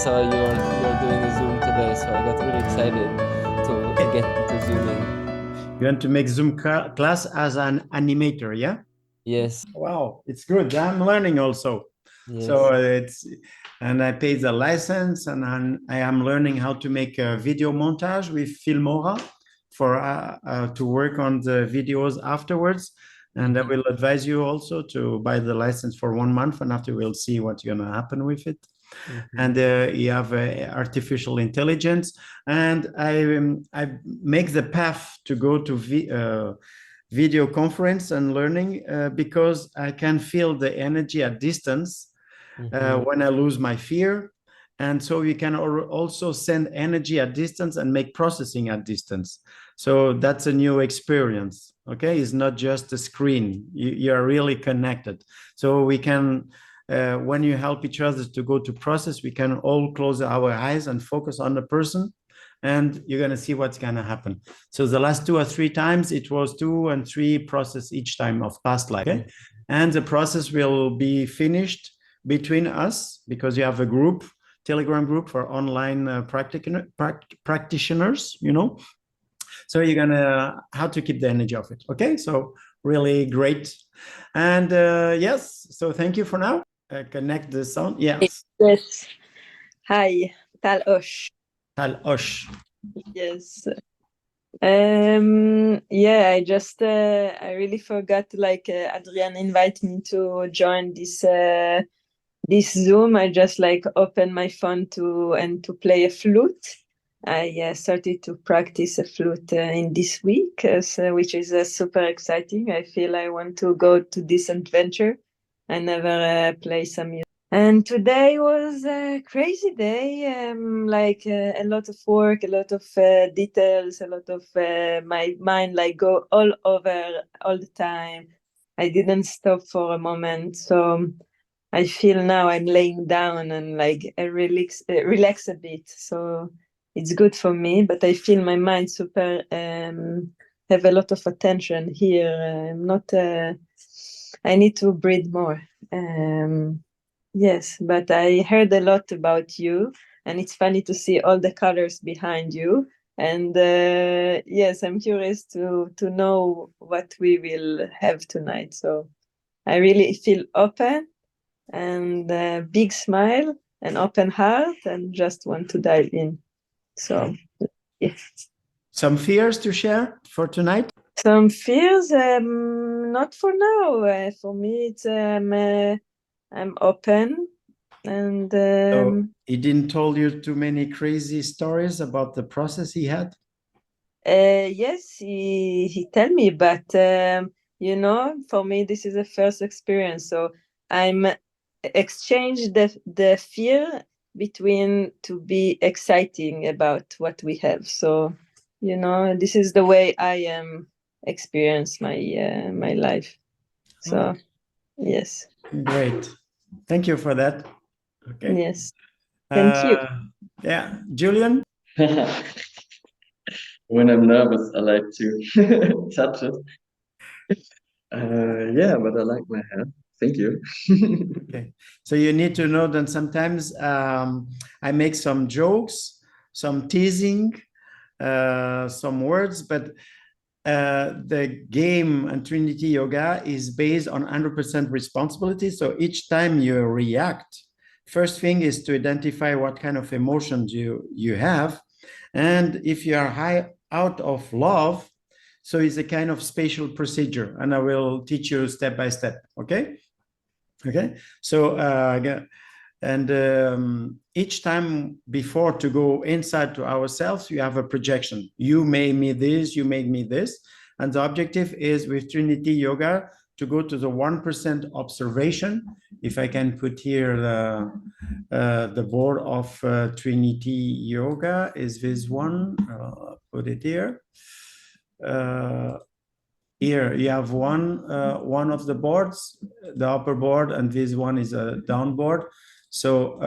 saw you're doing a Zoom today, so I got really excited to get into Zooming. You want to make Zoom class as an animator, yeah? Yes. Wow, it's good. I'm learning also. Yes. So and I paid the license, and I am learning how to make a video montage with Filmora for to work on the videos afterwards. And I will advise you also to buy the license for 1 month, and after we'll see what's going to happen with it. And you have artificial intelligence, and I make the path to go to video conference and learning because I can feel the energy at distance when I lose my fear. And so you can also send energy at distance and make processing at distance. So that's a new experience. Okay, it's not just a screen. You are really connected. So we can, when you help each other to go to process, we can all close our eyes and focus on the person, and you're going to see what's going to happen. So the last 2 or 3 times, it was 2 and 3 process each time of past life. Okay? And the process will be finished between us because you have a group, Telegram group for online practitioners, you know. So you're going to how to keep the energy of it. Okay, so really great. And yes, so thank you for now. Connect the sound. Yes. Yes. Hi, Tal Osh. Tal Osh. Yes. Yeah, I really forgot, like Adrian invited me to join this Zoom. I just like opened my phone to play a flute. I started to practice a flute in this week, which is super exciting. I feel I want to go to this adventure. I never play some music. And today was a crazy day, like a lot of work, a lot of details, a lot of my mind like go all over all the time. I didn't stop for a moment. So I feel now I'm laying down and like relax a bit. So it's good for me, but I feel my mind super have a lot of attention here. I need to breathe more. Yes, but I heard a lot about you, and it's funny to see all the colors behind you. And yes, I'm curious to know what we will have tonight. So I really feel open and big smile and open heart and just want to dive in. So, yes. Some fears to share for tonight? Some fears, not for now. For me, it's I'm open, and so he didn't told you too many crazy stories about the process he had? Yes, he tell me, but you know, for me this is the first experience, so I'm exchange the fear between to be exciting about what we have. So you know, this is the way I am experience my my life. So yes, great, thank you for that. Okay, yes, thank you. Yeah, Julian. When I'm nervous, I like to touch it. Yeah, but I like my hair. Thank you. Okay, so you need to know that sometimes I make some jokes, some teasing, some words, but the game and Trinity Yoga is based on 100% responsibility. So each time you react, first thing is to identify what kind of emotions you have. And if you are high out of love, so it's a kind of spatial procedure, and I will teach you step by step. Okay. Okay. So each time before to go inside to ourselves, you have a projection. You made me this, you made me this. And the objective is with Trinity Yoga to go to the 1% observation. If I can put here the board of Trinity Yoga is this one. Put it here. Here you have one of the boards, the upper board, and this one is a down board. So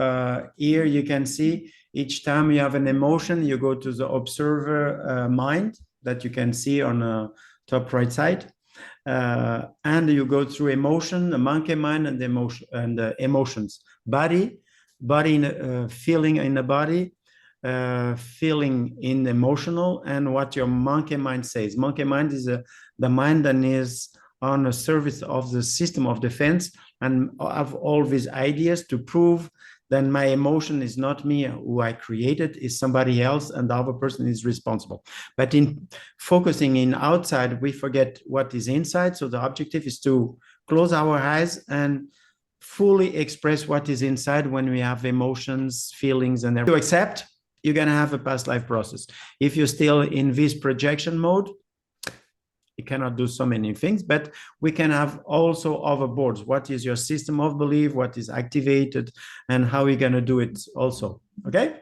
here you can see each time you have an emotion, you go to the observer mind that you can see on the top right side. And you go through emotion, the monkey mind, and the emotions. Body, body, feeling in the body, feeling in emotional, and what your monkey mind says. Monkey mind is the mind that is on the service of the system of defense and have all these ideas to prove that my emotion is not me who I created, is somebody else, and the other person is responsible. But in focusing in outside, we forget what is inside. So the objective is to close our eyes and fully express what is inside when we have emotions, feelings, and everything. To accept, you're going to have a past life process. If you're still in this projection mode, you cannot do so many things, but we can have also other boards. What is your system of belief? What is activated, and how we're going to do it also. Okay?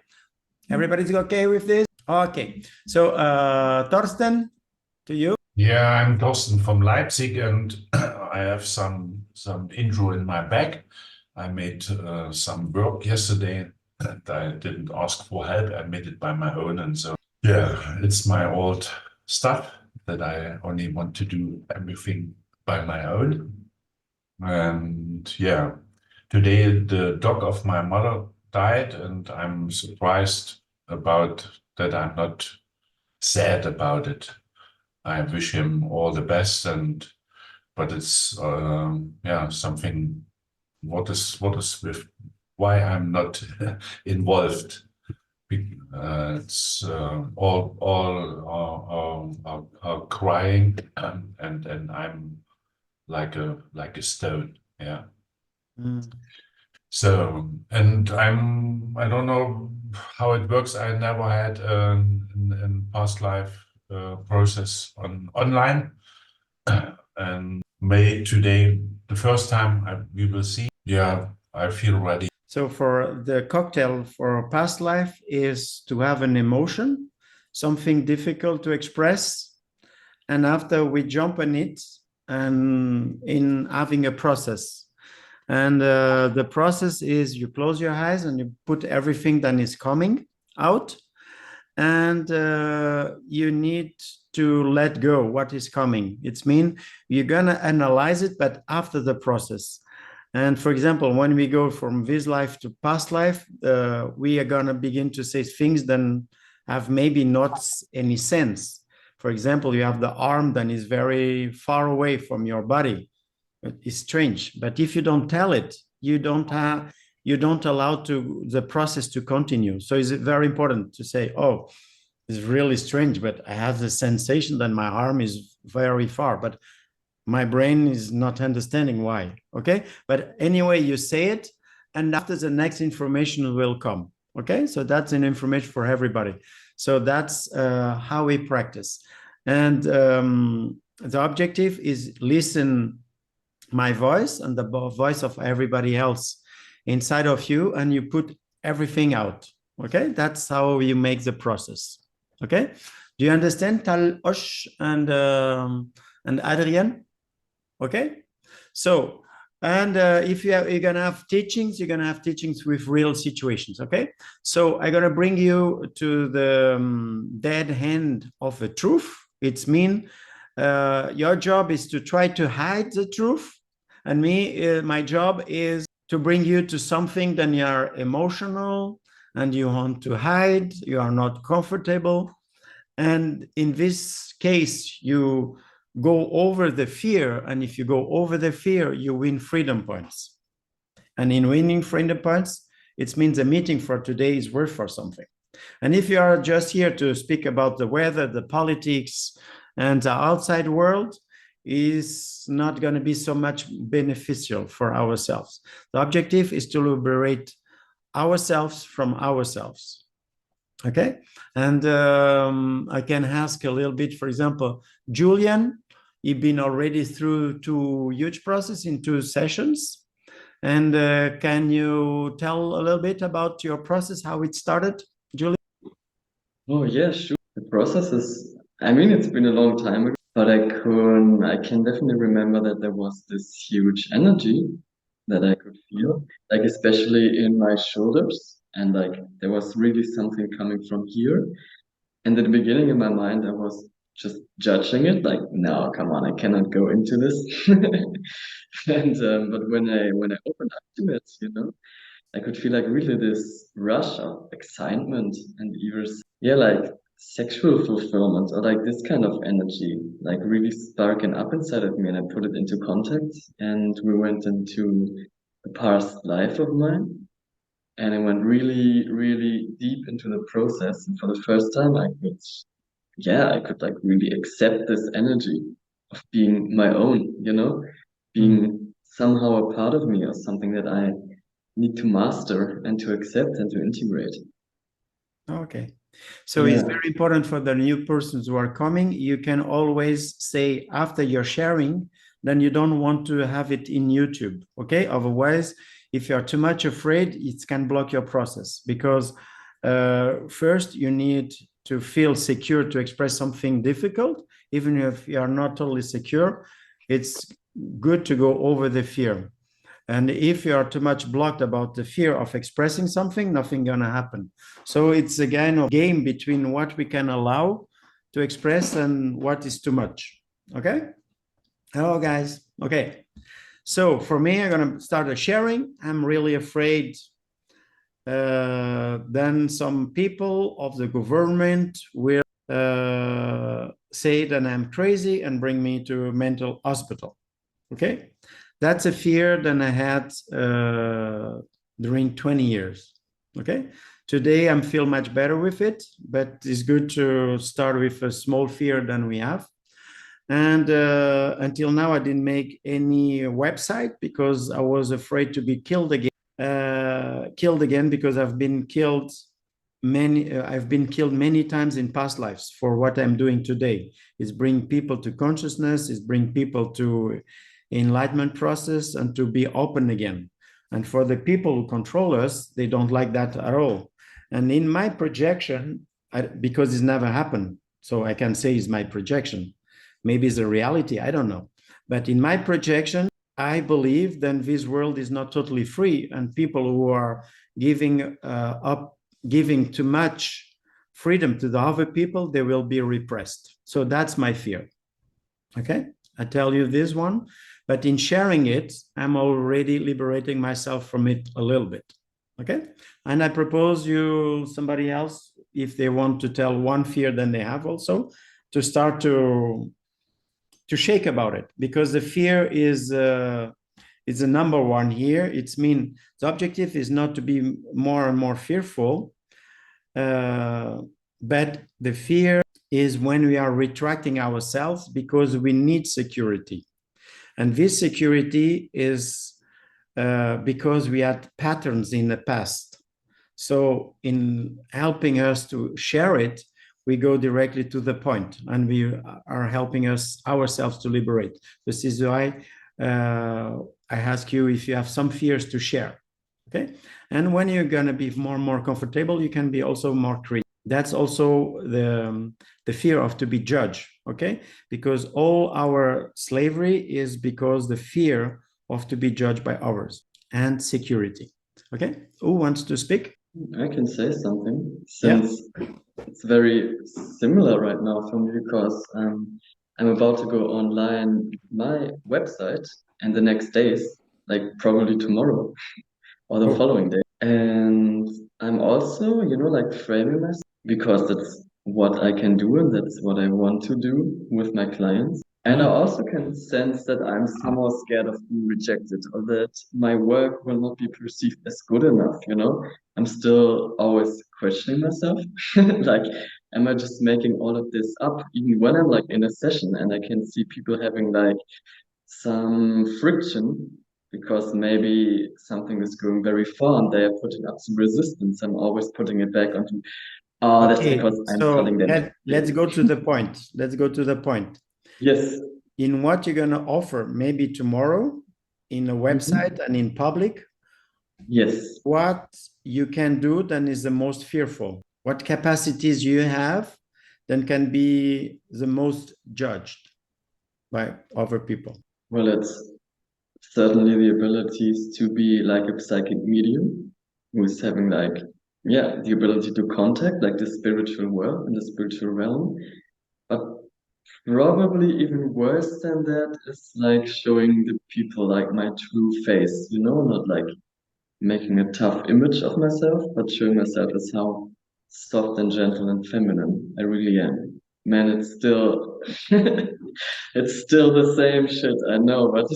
Everybody's okay with this? Okay. So, Torsten, to you. Yeah, I'm Thorsten from Leipzig, and I have some injury in my back. I made some work yesterday, and I didn't ask for help. I made it by my own, and so yeah, it's my old stuff that I only want to do everything by my own. And yeah, today the dog of my mother died, and I'm surprised about that. I'm not sad about it. I wish him all the best, but it's yeah, something. What is with why I'm not involved? It's all are crying, and I'm like a stone. Yeah. So, and I don't know how it works. I never had an past life process online, and May today the first time we will see. Yeah, I feel ready. So for the cocktail for past life is to have an emotion, something difficult to express, and after we jump on it and in having a process. And the process is you close your eyes and you put everything that is coming out, and you need to let go what is coming. It's mean you're gonna analyze it, but after the process. And for example, when we go from this life to past life, we are gonna begin to say things that have maybe not any sense. For example, you have the arm that is very far away from your body. It's strange, but if you don't tell it, you don't allow the process to continue. So it's very important to say, oh, it's really strange, but I have the sensation that my arm is very far, but my brain is not understanding why. Okay, but anyway, you say it, and after the next information will come. Okay, so that's an information for everybody. So that's how we practice, and the objective is listen my voice and the voice of everybody else inside of you, and you put everything out. Okay, that's how you make the process. Okay, do you understand, Tal Osh and Adrian? Okay, so and if you're gonna have teachings, you're gonna have teachings with real situations. Okay, so I'm gonna bring you to the dead hand of the truth. It's mean your job is to try to hide the truth, and my job is to bring you to something that you are emotional and you want to hide, you are not comfortable. And in this case, you go over the fear, and if you go over the fear, you win freedom points. And in winning freedom points, it means the meeting for today is worth for something. And if you are just here to speak about the weather, the politics, and the outside world, is not going to be so much beneficial for ourselves. The objective is to liberate ourselves from ourselves. Okay, and I can ask a little bit, for example, Julian, you've been already through 2 huge process in 2 sessions. And can you tell a little bit about your process, how it started, Julian? Oh yeah, sure. The process is, I mean, it's been a long time ago, but I can definitely remember that there was this huge energy that I could feel, like especially in my shoulders, and like there was really something coming from here. And at the beginning in my mind, I was just judging it, like, no, come on, I cannot go into this. And but when I opened up to it, I could feel like really this rush of excitement and even, yeah, like sexual fulfillment or like this kind of energy, like really sparking up inside of me. And I put it into context and we went into a past life of mine. And I went really, really deep into the process. And for the first time, I could like really accept this energy of being my own, being somehow a part of me or something that I need to master and to accept and to integrate. Okay. So it's Yeah. very important for the new persons who are coming. You can always say after you're sharing, then you don't want to have it in YouTube. Okay. Otherwise, if you're too much afraid, it can block your process because first you need to feel secure to express something difficult. Even if you are not totally secure, it's good to go over the fear. And if you are too much blocked about the fear of expressing something, nothing gonna happen. So it's again a game between what we can allow to express and what is too much. Okay. Hello, guys. Okay. So for me, I'm gonna start a sharing. I'm really afraid. Then some people of the government will say that I'm crazy and bring me to a mental hospital. Okay. That's a fear that I had during 20 years. Okay. Today I feel much better with it, but it's good to start with a small fear than we have. And until now, I didn't make any website because I was afraid to be killed again. Because I've been killed many times in past lives for what I'm doing today. Is bring people to consciousness, is bring people to enlightenment process and to be open again. And for the people who control us, they don't like that at all. And in my projection, because it's never happened, so I can say it's my projection. Maybe it's a reality, I don't know. But in my projection, I believe then this world is not totally free, and people who are giving too much freedom to the other people, they will be repressed. So that's my fear. Okay, I tell you this one, but in sharing it, I'm already liberating myself from it a little bit. Okay, and I propose you somebody else, if they want to tell one fear then they have also, to start to shake about it, because the fear is the number one here. It's mean the objective is not to be more and more fearful, but the fear is when we are retracting ourselves because we need security. And this security is because we had patterns in the past. So in helping us to share it, we go directly to the point and we are helping ourselves to liberate. This is why I ask you if you have some fears to share. Okay. And when you're going to be more and more comfortable, you can be also more creative. That's also the fear of to be judged. Okay. Because all our slavery is because the fear of to be judged by others and security. Okay. Who wants to speak? I can say something since it's very similar right now for me because I'm about to go online my website and the next days, like probably tomorrow or the following day. And I'm also, like framing myself because that's what I can do and that's what I want to do with my clients. And I also can sense that I'm somehow scared of being rejected or that my work will not be perceived as good enough. I'm still always questioning myself. Like, am I just making all of this up? Even when I'm like in a session and I can see people having like some friction because maybe something is going very far and they are putting up some resistance. I'm always putting it back onto, that's because I'm telling them. Let's go to the point. Let's go to the point. Yes. In what you're going to offer, maybe tomorrow in a website and in public. Yes. What you can do then is the most fearful. What capacities you have then can be the most judged by other people. Well, it's certainly the abilities to be like a psychic medium who's having like, the ability to contact like the spiritual world and the spiritual realm. But probably even worse than that is like showing the people like my true face, not like making a tough image of myself, but showing myself as how soft and gentle and feminine I really am. Man, it's still it's still the same shit, I know, but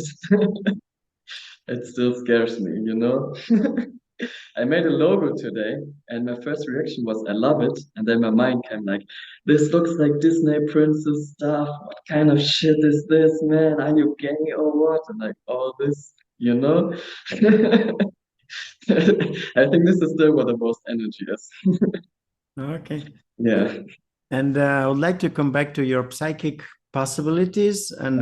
it still scares me, you know? I made a logo today, and my first reaction was, I love it. And then my mind came like, this looks like Disney princess stuff. What kind of shit is this, man? Are you gay or what? And like all this, you know? I think this is still where the most energy is. Okay. Yeah. And I would like to come back to your psychic possibilities and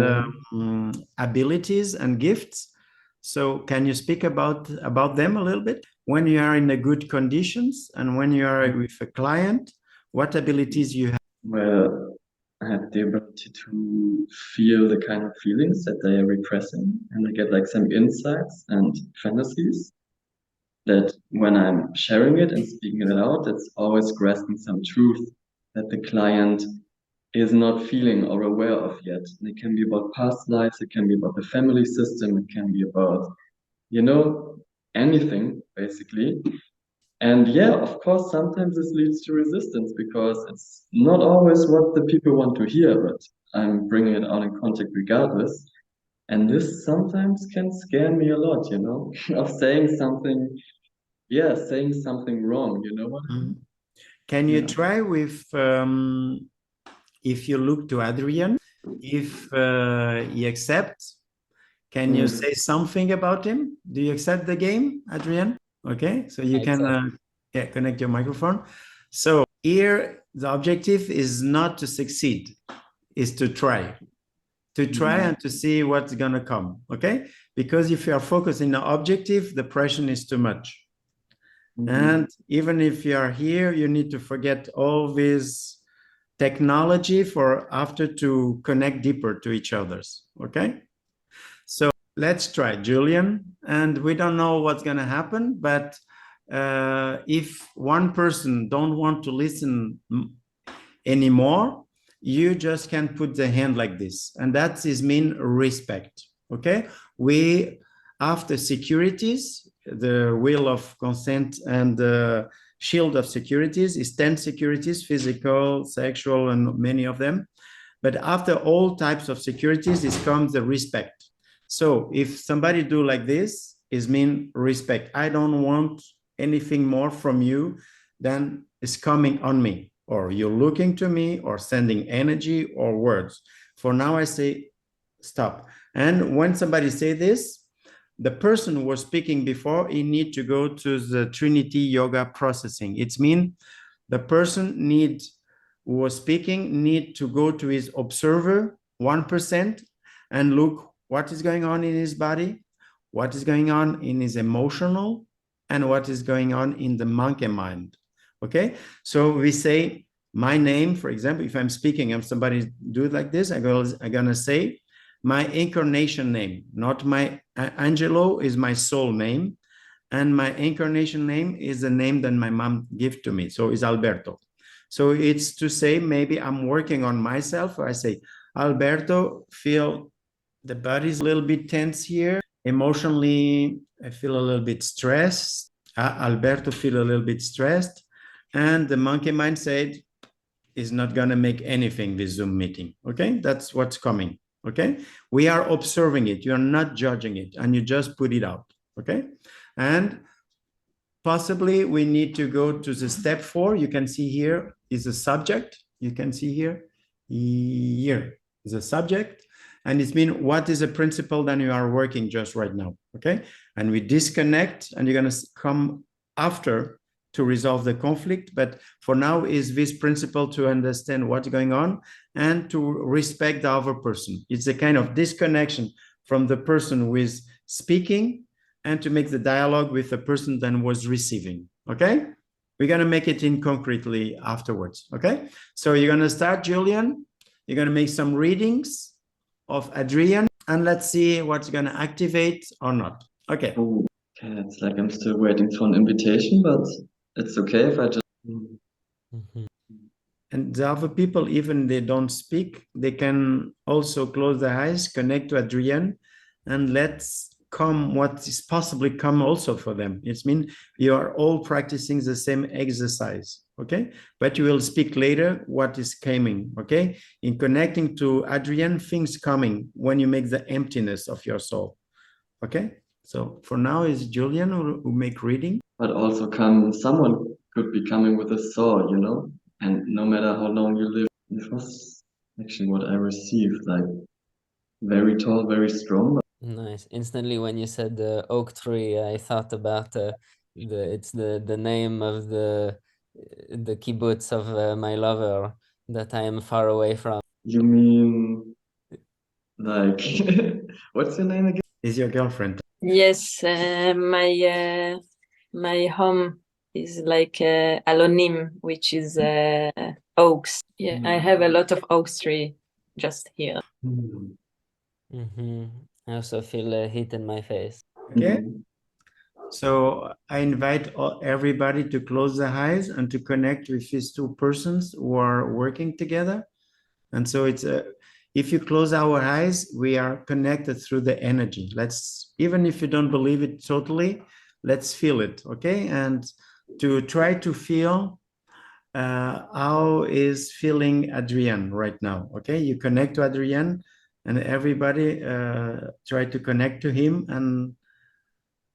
abilities and gifts. So can you speak about them a little bit? When you are in a good conditions and when you are with a client, what abilities you have? Well, I have the ability to feel the kind of feelings that they are repressing, and I get like some insights and fantasies that when I'm sharing it and speaking it out, it's always grasping some truth that the client is not feeling or aware of yet. And it can be about past lives, it can be about the family system, it can be about, you know, anything basically. And yeah, of course, sometimes this leads to resistance because it's not always what the people want to hear, but I'm bringing it out in contact regardless. And this sometimes can scare me a lot, you know, of saying something, yeah, saying something wrong, you know what I mean? Can you Yeah. try with, if you look to Adrian, if he accepts, can you say something about him? Do you accept the game, Adrian? Okay, so you I can connect your microphone. So here, the objective is not to succeed, is to try and to see what's gonna come, okay? Because if you are focusing on the objective, the pressure is too much. And even if you are here, you need to forget all this technology for after to connect deeper to each other's, okay? So let's try, Julian. And we don't know what's gonna happen, but if one person don't want to listen anymore, you just can put the hand like this. And that is mean respect, okay? We, after securities, the wheel of consent and the shield of securities is 10 securities, physical, sexual, and many of them. But after all types of securities, is comes the respect. So if somebody do like this, is mean respect. I don't want anything more from you than is coming on me, or you're looking to me, or sending energy or words. For now, I say stop. And when somebody say this, the person who was speaking before, he need to go to the Trinity Yoga processing. It's mean the person who was speaking need to go to his observer 1% and look what is going on in his body, what is going on in his emotional, and what is going on in the monkey mind. Okay, so we say my name, for example, if I'm speaking and somebody do it like this, I'm gonna say my incarnation name, not my Angelo is my soul name, and my incarnation name is the name that my mom gave to me. So it's Alberto. So it's to say maybe I'm working on myself. Or I say, Alberto, feel the body's a little bit tense here. Emotionally, I feel a little bit stressed. Alberto feel a little bit stressed. And the monkey mind said, is not going to make anything this Zoom meeting. Okay, that's what's coming. Okay, we are observing it. You're not judging it, and you just put it out. Okay, and possibly we need to go to the step 4. You can see here is a subject. You can see here is a subject, and it's mean what is a principle that you are working just right now. Okay, and we disconnect, and you're going to come after to resolve the conflict. But for now is this principle to understand what's going on and to respect the other person. It's a kind of disconnection from the person who is speaking and to make the dialogue with the person that was receiving. Okay, we're going to make it in concretely afterwards. Okay, so you're going to start, Julian. You're going to make some readings of Adrian, and let's see what's going to activate or not. Okay. Oh, okay, it's like I'm still waiting for an invitation, but it's okay if I just. And the other people, even they don't speak, they can also close their eyes, connect to Adrian, and let's come, what is possibly come also for them. It means you are all practicing the same exercise, okay? But you will speak later what is coming, okay? In connecting to Adrian, things coming when you make the emptiness of your soul, okay? So for now is Julian who make reading. But also someone could be coming with a sword, you know, and no matter how long you live, this was actually what I received, like very tall, very strong. Nice. Instantly, when you said the oak tree, I thought about it's the name of the kibbutz of my lover that I am far away from. You mean like what's your name again? Is your girlfriend? Yes, my home is like Alonim, which is oaks. Yeah, I have a lot of oak tree just here. Mm-hmm. I also feel heat in my face. Okay. So I invite everybody to close their eyes and to connect with these two persons who are working together. And so it's if you close our eyes, we are connected through the energy. Let's, even if you don't believe it totally, let's feel it, okay? And to try to feel how is feeling Adrian right now, okay? You connect to Adrian and everybody try to connect to him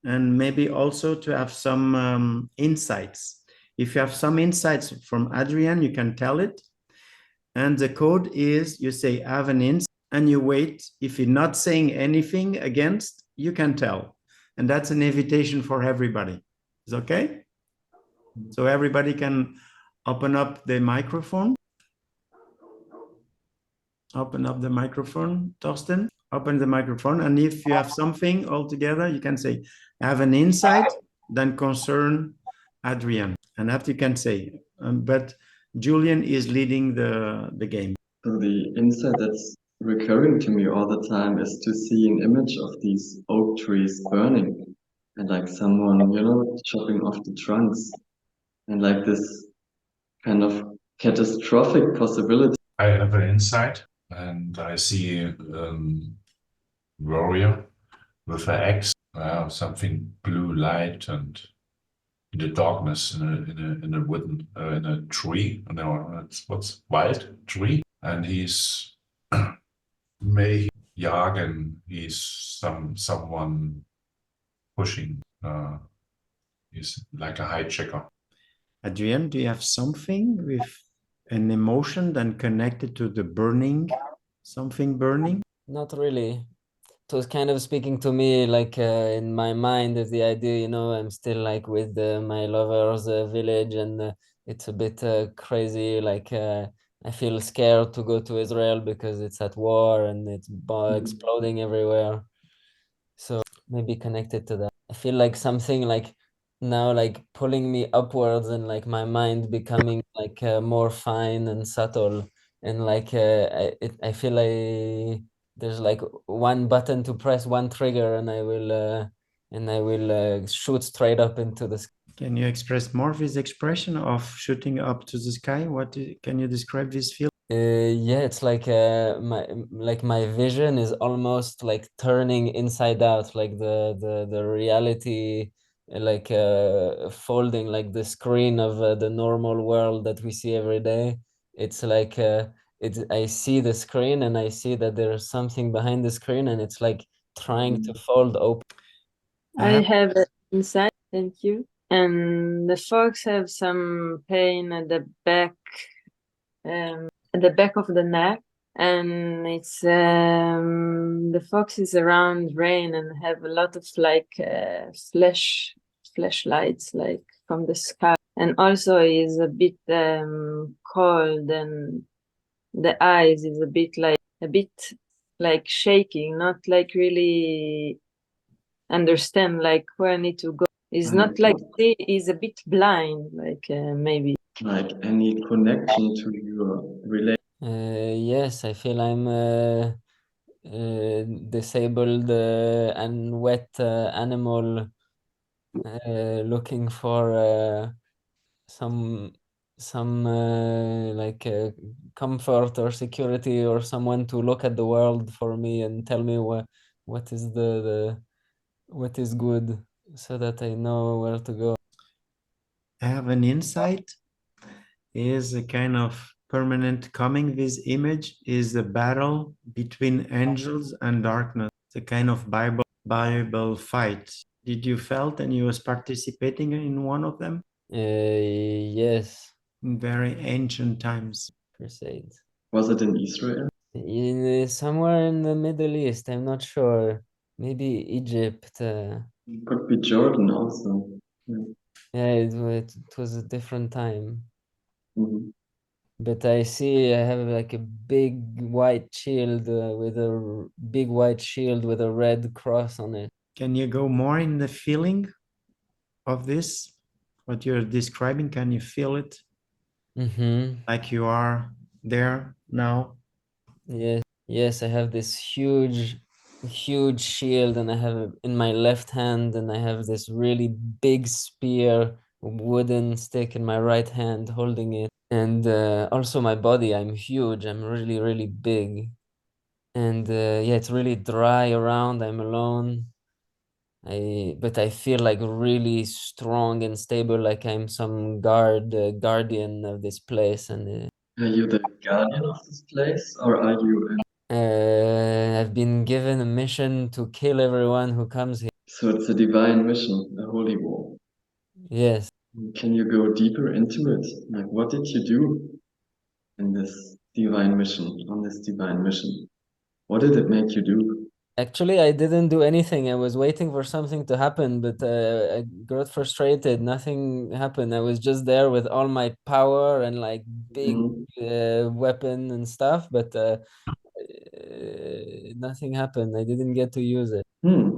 and maybe also to have some insights. If you have some insights from Adrian, you can tell it. And the code is you say, have an insight, and you wait. If you're not saying anything against, you can tell. And that's an invitation for everybody. Is okay? So everybody can open up the microphone. Open up the microphone, Torsten. Open the microphone. And if you have something altogether, you can say, have an insight, then concern Adrian. And after you can say, but Julian is leading the game. So the insight that's recurring to me all the time is to see an image of these oak trees burning and like someone, you know, chopping off the trunks and like this kind of catastrophic possibility. I have an insight, and I see warrior with an axe, something blue light, and in the darkness in a wooden in a tree. No, it's what's wild tree, and he's may jagen. He's someone pushing. He's like a hijacker. Adrian, do you have something with an emotion then connected to the burning, something burning? Not really. It was kind of speaking to me like in my mind is the idea, you know, I'm still like with my lover's village, and it's a bit crazy. Like I feel scared to go to Israel because it's at war and it's exploding everywhere. So maybe connected to that. I feel like something like now like pulling me upwards, and like my mind becoming like more fine and subtle, and like I feel like there's like one button to press, one trigger, and I will shoot straight up into the sky. Can you express more of this expression of shooting up to the sky? Can you describe this feeling? Yeah, it's like my vision is almost like turning inside out, like the reality like folding, like the screen of the normal world that we see every day. It's like I see the screen and I see that there's something behind the screen, and it's like trying to fold open. I have it inside, thank you. And the fox have some pain at the back of the neck, and it's the fox is around rain and have a lot of like flashlights like from the sky, and also is a bit cold, and the eyes is a bit like shaking, not like really understand like where I need to go. It's not like he's a bit blind, like maybe. Like any connection to your relation. Yes, I feel I'm disabled and wet animal looking for some like comfort or security, or someone to look at the world for me and tell me what is the what is good so that I know where to go. I have an insight is a kind of permanent coming. This image is a battle between angels and darkness. It's a kind of Bible fight. Did you felt and you was participating in one of them Yes, in very ancient times? crusades. Was it in Israel? In somewhere in the Middle East, I'm not sure. Maybe Egypt. Could be Jordan also. Yeah. Yeah, it was a different time. Mhm. But I see I have like a big white shield with a big white shield with a red cross on it. Can you go more in the feeling of this? What you're describing, can you feel it Mm-hmm. like you are there now? Yes, yes, I have this huge shield, and I have it in my left hand, and I have this really big spear, wooden stick in my right hand holding it. And also my body, I'm huge, I'm really big. And yeah, it's really dry around, I'm alone. But I feel like really strong and stable, like I'm some guardian of this place. And Are you the guardian of this place, or are you? I've been given a mission to kill everyone who comes here. So it's a divine mission, a holy war. Yes. Can you go deeper into it? Like, what did you do in this divine mission, on this divine mission? What did it make you do? Actually, I didn't do anything. I was waiting for something to happen, but I got frustrated. Nothing happened. I was just there with all my power and like big Mhm. weapon and stuff, but nothing happened. I didn't get to use it. Hmm.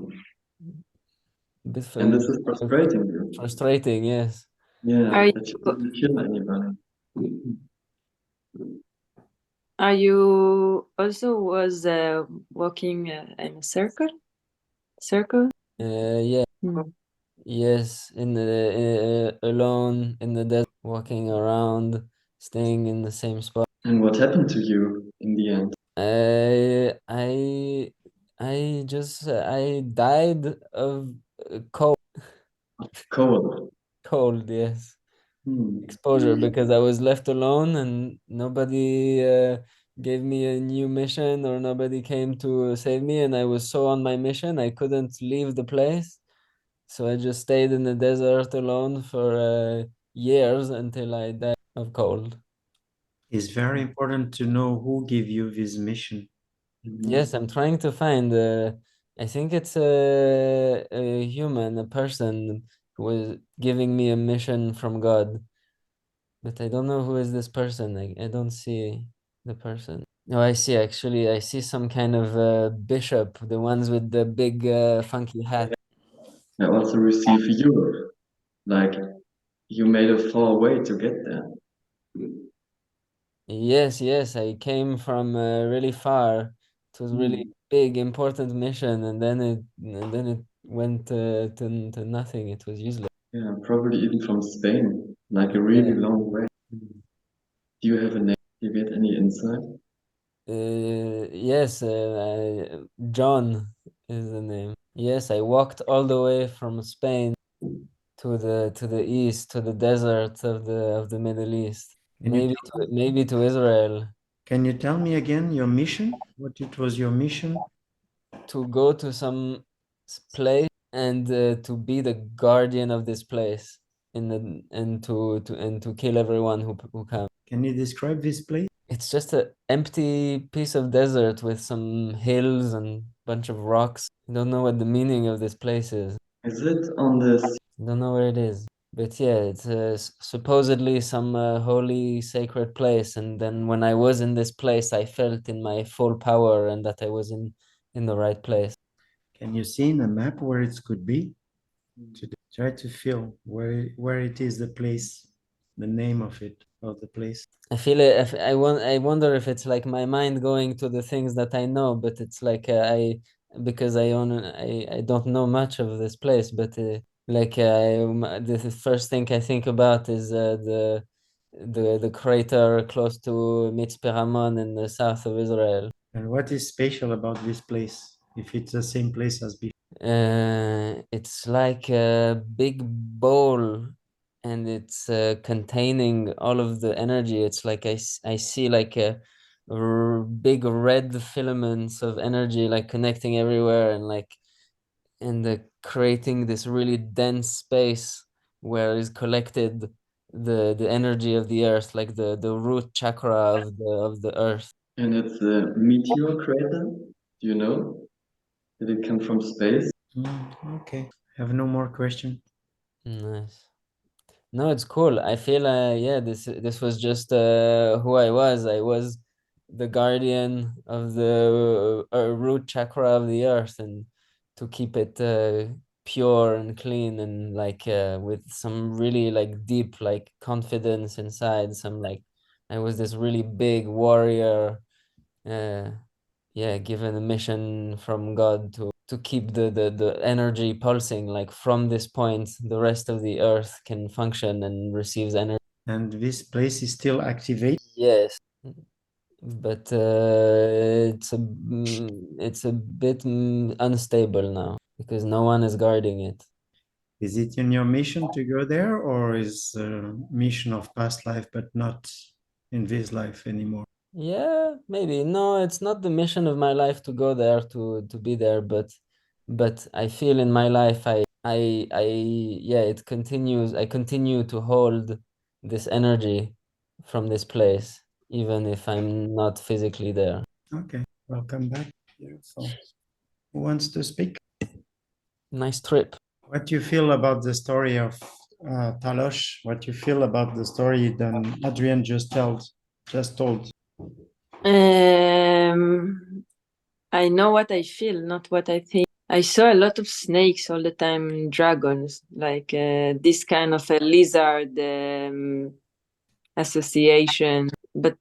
And this is Bit frustrating you. frustrating, yes. Yeah, Are that you you didn't kill anybody. are you also was walking in a circle? Circle? Yeah, Mm. yes, in the alone in the desert, walking around, staying in the same spot. And what happened to you in the end? I I I just I died of cold, Cold. yes, Hmm. exposure because I was left alone and nobody gave me a new mission or nobody came to save me, and I was so on my mission I couldn't leave the place. So I just stayed in the desert alone for years until I died of cold. It's very important to know who give you this mission. Mhm. Yes, I'm trying to find. I think it's a human, a person who was giving me a mission from God, but I don't know who is this person. I don't see the person. Oh, I see. Actually, I see some kind of bishop, the ones with the big funky hat. I also receive you. Like, you made a far way to get there. Yes, yes, I came from really far. It was really Hmm. big, important mission, and then it went to nothing. It was useless. Yeah, probably even from Spain. Like a really Yeah. long way. Hmm. Do you have a name? Do you get any insight? Yes, John is the name. Yes, I walked all the way from Spain to the east, to the desert of the Middle East. Can you Maybe to Israel, can you tell me again your mission? What it was your mission? to go to some place and to be the guardian of this place in the and to kill everyone who comes. Can you describe this place? It's just an empty piece of desert with some hills and bunch of rocks. I don't know what the meaning of this place is. Is it on this? I don't know where it is. But yeah, it's supposedly some holy sacred place. And then when I was in this place, I felt in my full power and that I was in the right place. Can you see in a map where it could be? To try to feel where it is the place, the name of it, of the place. I feel it. I wonder if it's like my mind going to the things that I know, but it's like I because I don't know much of this place, but like the first thing I think about is the crater close to Mitzpe Ramon in the south of Israel. And what is special about this place? If it's the same place as before. It's like a big bowl, and it's containing all of the energy. It's like I see like a big red filaments of energy like connecting everywhere, and like creating this really dense space where is collected the energy of the earth, like the root chakra of the earth. And it's a meteor crater. Do you know? Did it come from space? Okay, I have no more question. Nice. No, it's cool. I feel yeah, this was just who I was. I was the guardian of the root chakra of the earth, and to keep it pure and clean, and like with some really like deep like confidence inside. Some like I was this really big warrior, yeah, given a mission from God to keep the energy pulsing. Like from this point, the rest of the earth can function and receives energy. And this place is still activated? Yes, but it's a bit unstable now because no one is guarding it. Is it in your mission to go there, or is a mission of past life but not in this life anymore? Yeah, maybe. No, it's not the mission of my life to go there to be there, but I feel in my life I yeah, it continues. I continue to hold this energy from this place, even if I'm not physically there. Okay, welcome back. Beautiful. Who wants to speak? Nice trip. What do you feel about the story of Talosh? What you feel about the story that Adrian just told? I know what I feel, not what I think. I saw a lot of snakes all the time, dragons, like this kind of a lizard association. But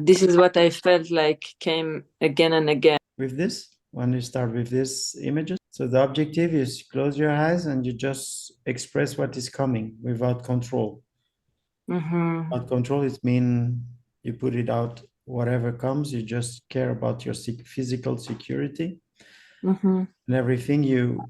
this is what I felt like came again and again. With this, when you start with these images, so the objective is close your eyes and you just express what is coming without control. Mm-hmm. Without control, it means you put it out, whatever comes, you just care about your physical security. Mm-hmm. And everything you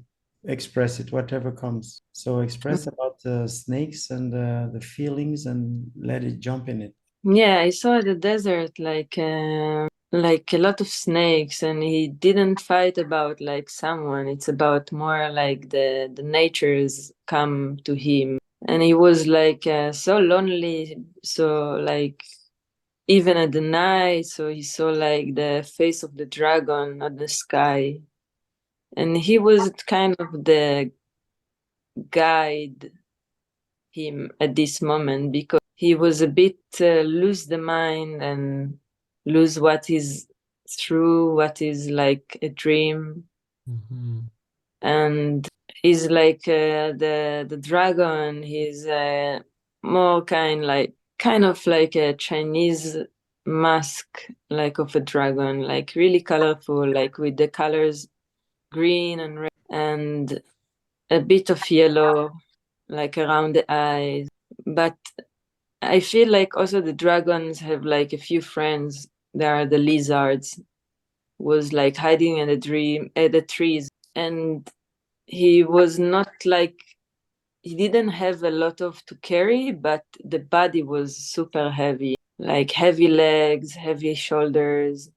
express it, whatever comes. So express about the snakes and the feelings and let it jump in it. Yeah, I saw the desert like a lot of snakes, and he didn't fight about like someone. It's about more like the natures come to him, and he was like so lonely. So like even at the night, so he saw like the face of the dragon at the sky, and he was kind of the guide him at this moment because he was a bit lose the mind and lose what is true, what is like a dream. Mm-hmm. And he's like the dragon. He's more kind of like a Chinese mask, like of a dragon, like really colorful, like with the colors green and red and a bit of yellow, like around the eyes. But I feel like also the dragons have like a few friends. There are the lizards, was like hiding in the trees, and he was not like he didn't have a lot of to carry, but the body was super heavy, like heavy legs, heavy shoulders,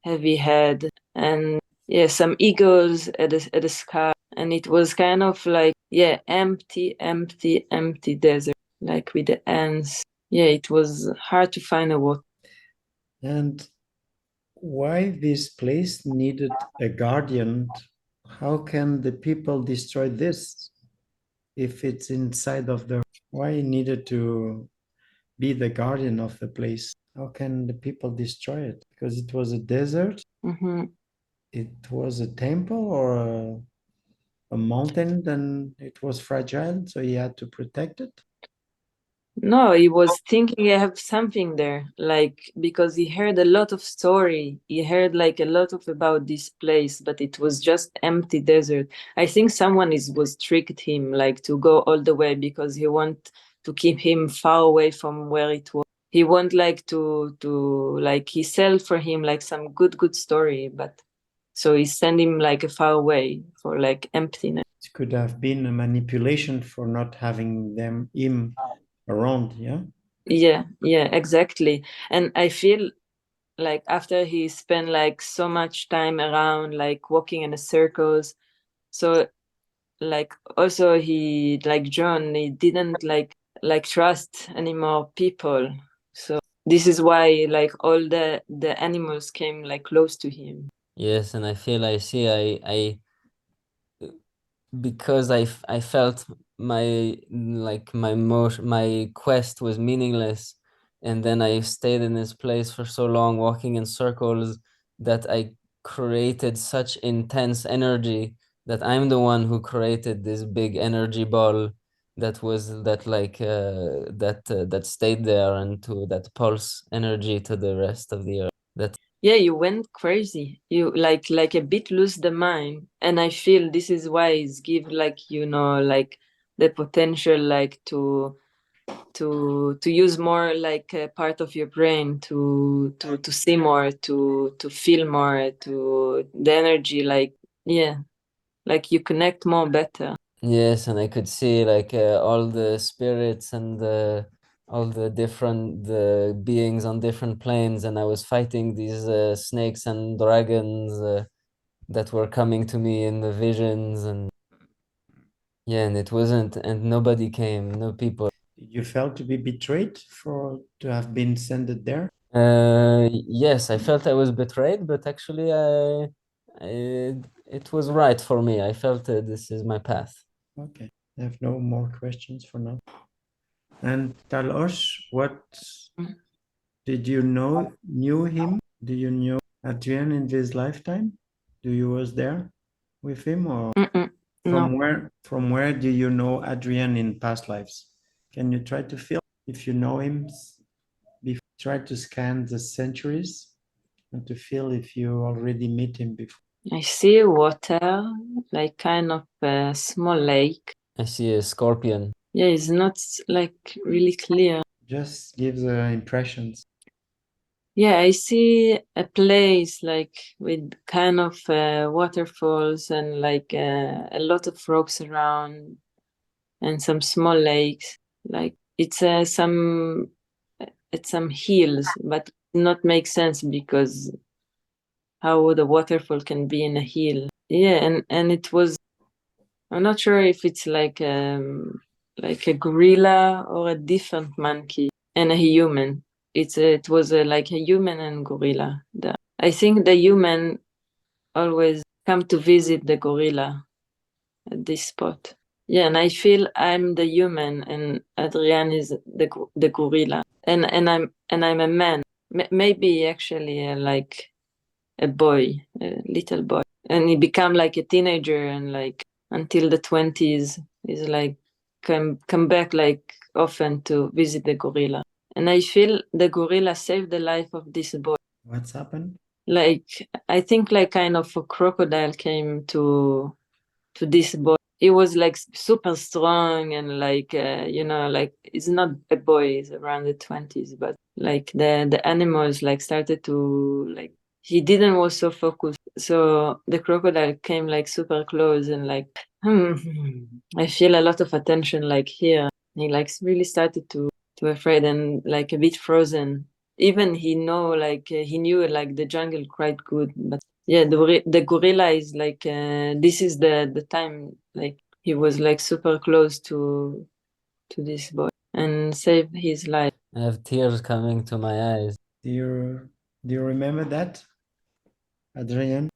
heavy head, and yeah, some eagles at the sky, and it was kind of like yeah, empty desert, like with the ants. Yeah, it was hard to find a water. And why this place needed a guardian? How can the people destroy this if it's inside of the? Why it needed to be the guardian of the place? How can the people destroy it? Because it was a desert. Mm-hmm. It was a temple or a mountain, then it was fragile, so he had to protect it. No, he was thinking I have something there, like because he heard a lot of story. He heard like a lot of about this place, but it was just empty desert. I think someone was tricked him like to go all the way because he want to keep him far away from where it was. He want like to like he sell for him like some good story, but So he sent him like far away for like emptiness. It could have been a manipulation for not having him around, yeah? Yeah, exactly. And I feel like after he spent like so much time around, like walking in the circles, so like also he, like John, he didn't like trust anymore people. So this is why like all the animals came like close to him. Yes, and I feel I because I felt my my quest was meaningless, and then I stayed in this place for so long walking in circles that I created such intense energy that I'm the one who created this big energy ball that was that stayed there, and to that pulse energy to the rest of the earth. Yeah, you went crazy. You like a bit lose the mind, and I feel this is why it's give like like the potential like to use more like a part of your brain to see more, to feel more, to the energy, like yeah, like you connect more better. Yes, and I could see like all the spirits and all the different beings on different planes, and I was fighting these snakes and dragons that were coming to me in the visions, and yeah, and it wasn't, and nobody came, no people. Did you felt to be betrayed to have been sent there? Yes, I felt I was betrayed, but actually, it was right for me. I felt this is my path. Okay, I have no more questions for now. And tell us, what did you knew him? Do you know Adrian in this lifetime? Do you was there with him, or Mm-mm. No. from where do you know Adrian in past lives? Can you try to feel if you know him before? Try to scan the centuries and to feel if you already met him before. I see water, like kind of a small lake. I see a scorpion. Yeah, it's not like really clear. Just give the impressions. Yeah, I see a place like with kind of waterfalls and like a lot of rocks around and some small lakes. Like it's some hills, but not make sense because how the waterfall can be in a hill. Yeah, and it was, I'm not sure if it's like a gorilla or a different monkey and a human. It was like a human and gorilla there. I think the human always come to visit the gorilla at this spot. Yeah, and I feel I'm the human and Adrian is the gorilla, and I'm a man. Maybe actually like a boy, a little boy, and he become like a teenager, and like until the 20s is like come back like often to visit the gorilla. And I feel the gorilla saved the life of this boy. What's happened? Like I think like kind of a crocodile came to this boy. He was like super strong and like like he's not a boy, he's around the 20s, but like the animals like started to like, he didn't was so focused, so the crocodile came like super close and like I feel a lot of attention like here. He like really started to afraid and like a bit frozen. Even he know like he knew like the jungle quite good, but yeah, the gorilla is like this is the time like he was like super close to this boy and save his life. I have tears coming to my eyes. Do you remember that, Adrian?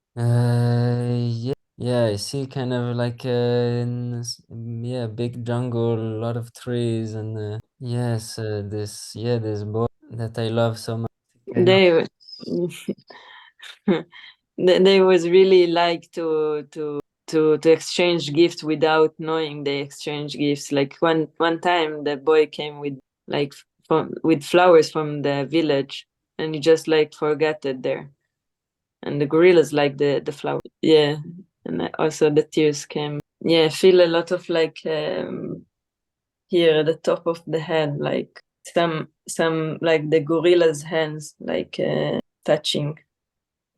Yeah, I see kind of like yeah, big jungle, a lot of trees, and yes, this boy that I love so much. They they was really like to exchange gifts without knowing they exchange gifts. Like one time the boy came with like with flowers from the village, and he just like forgot it there, and the gorillas like the flower. Yeah, and also the tears came. Yeah, I feel a lot of like here at the top of the head, like some like the gorilla's hands like touching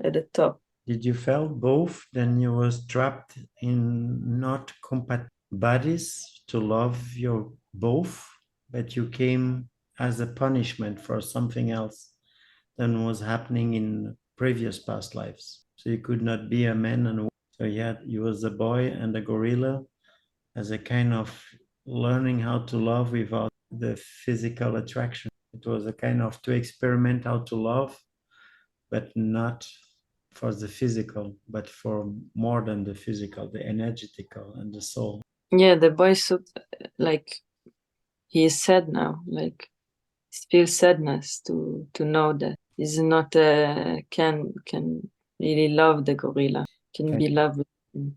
at the top. Did you felt both? Then you was trapped in not compatible bodies to love your both, but you came as a punishment for something else than was happening in previous past lives. So you could not be a man and a woman. So you was a boy and a gorilla as a kind of learning how to love without the physical attraction. It was a kind of to experiment how to love, but not for the physical, but for more than the physical, the energetical and the soul. Yeah, the boy like he is sad now, like feels sadness to know that he's not can really love the gorilla, can be loved with him.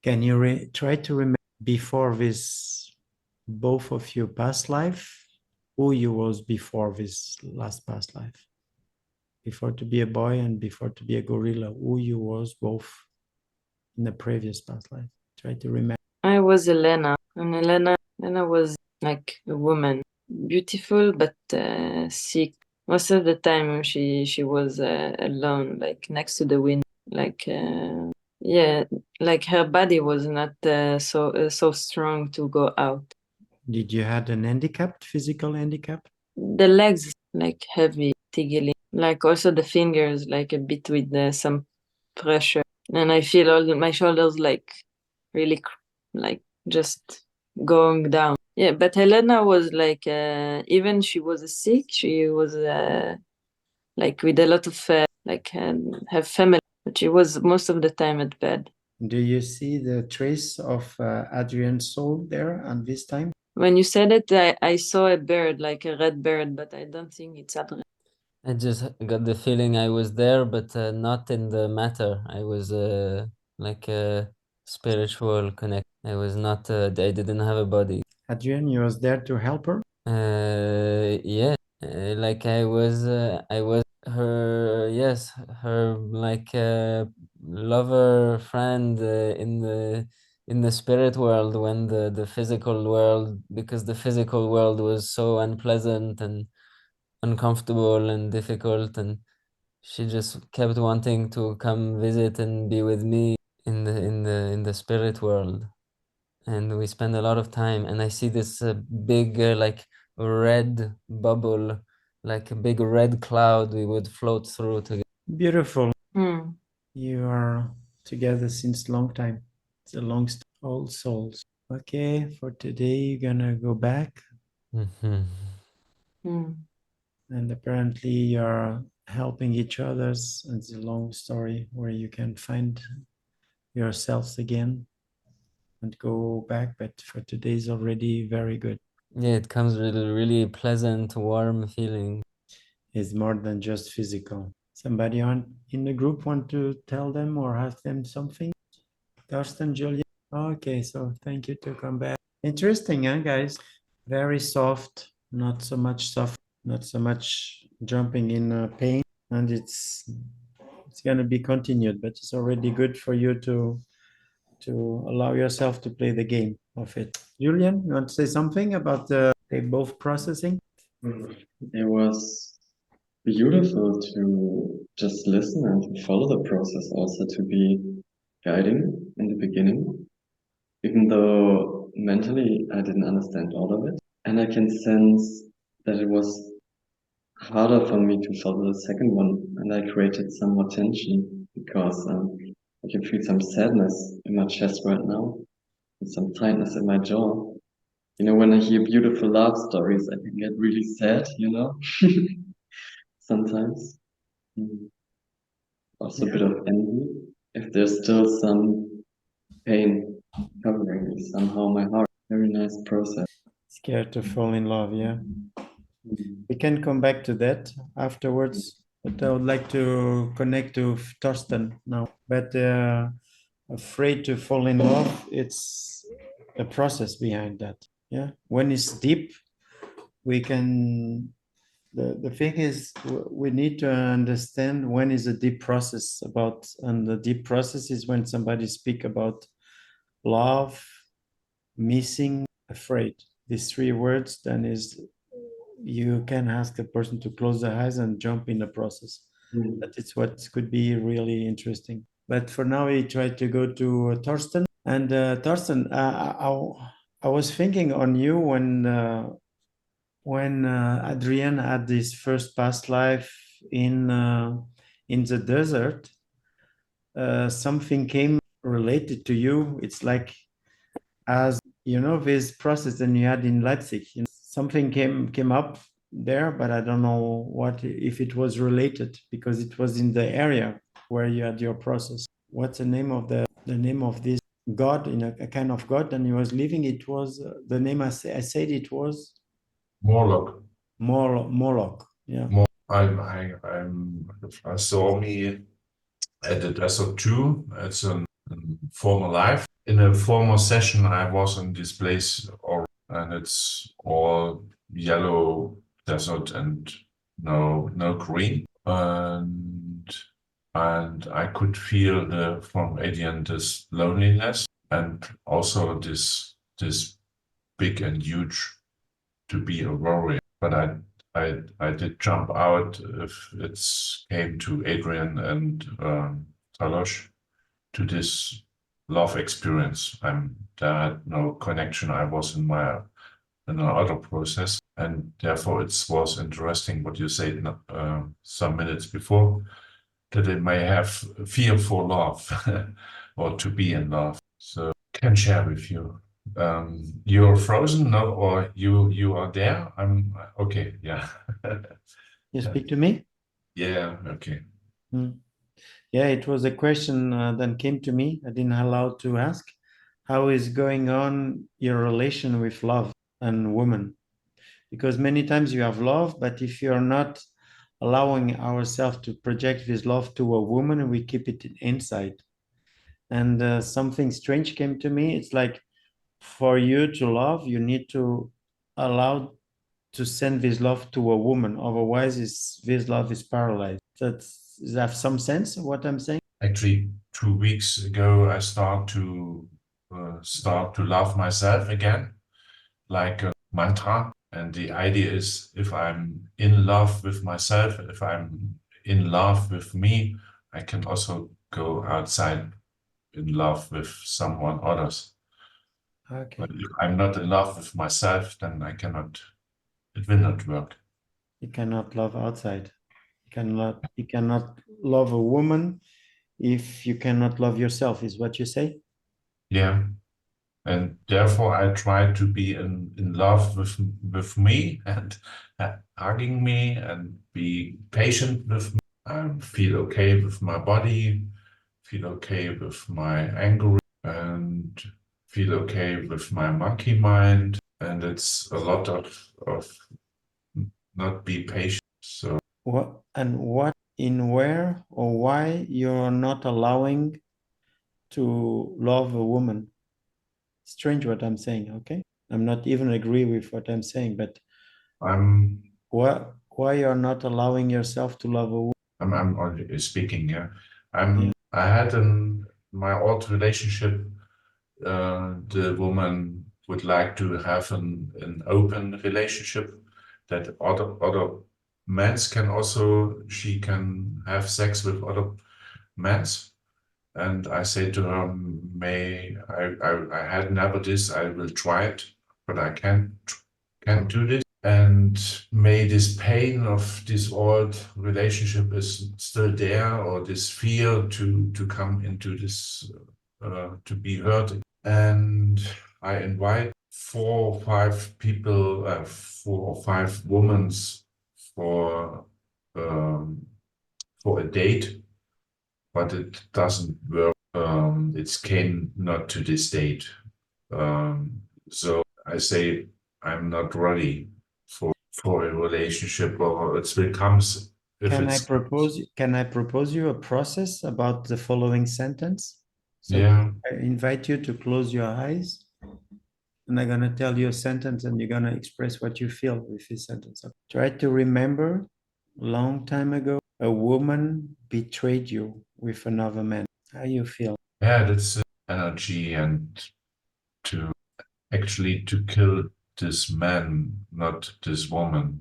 Can you try to remember before this, both of your past life, who you was before this last past life? Before to be a boy and before to be a gorilla, who you was both in the previous past life? Try to remember. I was Elena, and Elena was like a woman, beautiful but sick. Most of the time she was alone, like next to the window, like yeah, like her body was not so strong to go out. Did you had an handicap, physical handicap? The legs like heavy, tingling, like also the fingers like a bit with some pressure, and I feel all my shoulders like really like just going down. Yeah, but Helena was like even she was sick, she was like with a lot of like have family, but she was most of the time at bed. Do you see the trace of Adrian's soul there on this time? When you said it, I saw a bird, like a red bird, but I don't think it's Adrian. I just got the feeling I was there, but not in the matter. I was like a spiritual connect. I was not. I didn't have a body. Adrian, you was there to help her? Yeah. Like I was her. Yes, her like lover friend in the spirit world when the physical world, because the physical world was so unpleasant and uncomfortable and difficult, and she just kept wanting to come visit and be with me in the spirit world. And we spend a lot of time, and I see this big like red bubble, like a big red cloud we would float through together. Beautiful. Hmm. You are together since long time. It's a long story. All souls. Okay, for today you're gonna go back, Mhm. Hmm. and apparently you're helping each others. It's a long story where you can find yourselves again and go back, but for today is already very good. Yeah, it comes with a really pleasant, warm feeling. It's more than just physical. Somebody in the group want to tell them or ask them something? Thorsten, Julia? Okay, so thank you to come back. Interesting, huh, guys? Very soft, not so much soft, not so much jumping in pain, and it's gonna be continued, but it's already good for you to allow yourself to play the game of it. Julian, you want to say something about they both processing? It was beautiful to just listen and to follow the process, also to be guiding in the beginning, even though mentally I didn't understand all of it. And I can sense that it was harder for me to follow the second one, and I created some more tension because I can feel some sadness in my chest right now and some tightness in my jaw. You know, when I hear beautiful love stories, I can get really sad, you know, sometimes. Also a bit of envy. If there's still some pain covering me somehow, my heart. Very nice process. Scared to fall in love, yeah. Mm. We can come back to that afterwards, but I would like to connect to Torsten now. But afraid to fall in love, it's a process behind that. Yeah, when it's deep, we can. The thing is, we need to understand when is a deep process about, and the deep process is when somebody speak about love, missing, afraid. These three words, then is you can ask a person to close their eyes and jump in the process. But it's what could be really interesting. But for now, we try to go to Thorsten. And Thorsten, I was thinking on you when Adrian had his first past life in the desert. Something came related to you. It's like as you know this process that you had in Leipzig. Something came up there, but I don't know what if it was related because it was in the area where you had your process. What's the name of the name of this god in a kind of god? And he was living. It was the name I said it was Morlock. Moloch. Yeah. I saw me at the desert too. It's a former life. In a former session, I was in this place, and it's all yellow desert and no green. And I could feel from Adrian this loneliness and also this big and huge to be a warrior. But I did jump out if it came to Adrian and Talosh to this love experience. There had no connection. I was in another process, and therefore it was interesting what you said some minutes before, that they may have fear for love or to be in love. So can share with you. You're frozen, no, or you are there? I'm okay. Yeah. You speak to me? Yeah. Okay. Yeah, it was a question that came to me. I didn't allow to ask. How is going on your relation with love and women? Because many times you have love, but if you're not allowing ourselves to project this love to a woman, we keep it inside. And something strange came to me. It's like for you to love, you need to allow to send this love to a woman. Otherwise, this love is paralyzed. Does that have some sense what I'm saying? Actually, 2 weeks ago, I start to love myself again, like a mantra. And the idea is, if I'm in love with myself, if I'm in love with me, I can also go outside in love with someone others. Okay. But if I'm not in love with myself, then it will not work. You cannot love outside. You cannot love a woman if you cannot love yourself, is what you say? Yeah. And therefore, I try to be in love with me and hugging me and be patient with me. I feel okay with my body, feel okay with my anger, and feel okay with my monkey mind. And it's a lot of not be patient. So What in where or why you're not allowing to love a woman? Strange what I'm saying, okay? I'm not even agree with what I'm saying, but I'm why you're not allowing yourself to love a woman? I'm already speaking, yeah. Yeah. I had in my old relationship, the woman would like to have an open relationship that other men can also, she can have sex with other men. And I say to her, may I had never this, I will try it, but I can't do this. And may this pain of this old relationship is still there, or this fear to come into this, to be hurt. And I invite 4 or 5 people, 4 or 5 women for a date, but it doesn't work. It's came not to this date. So I say I'm not ready for a relationship, or it will comes if Can it's I propose you a process about the following sentence? So yeah. I invite you to close your eyes and I'm gonna tell you a sentence and you're gonna express what you feel with this sentence. Try to remember long time ago a woman betrayed you with another man. How you feel? Yeah, that's energy, and to actually to kill this man, not this woman.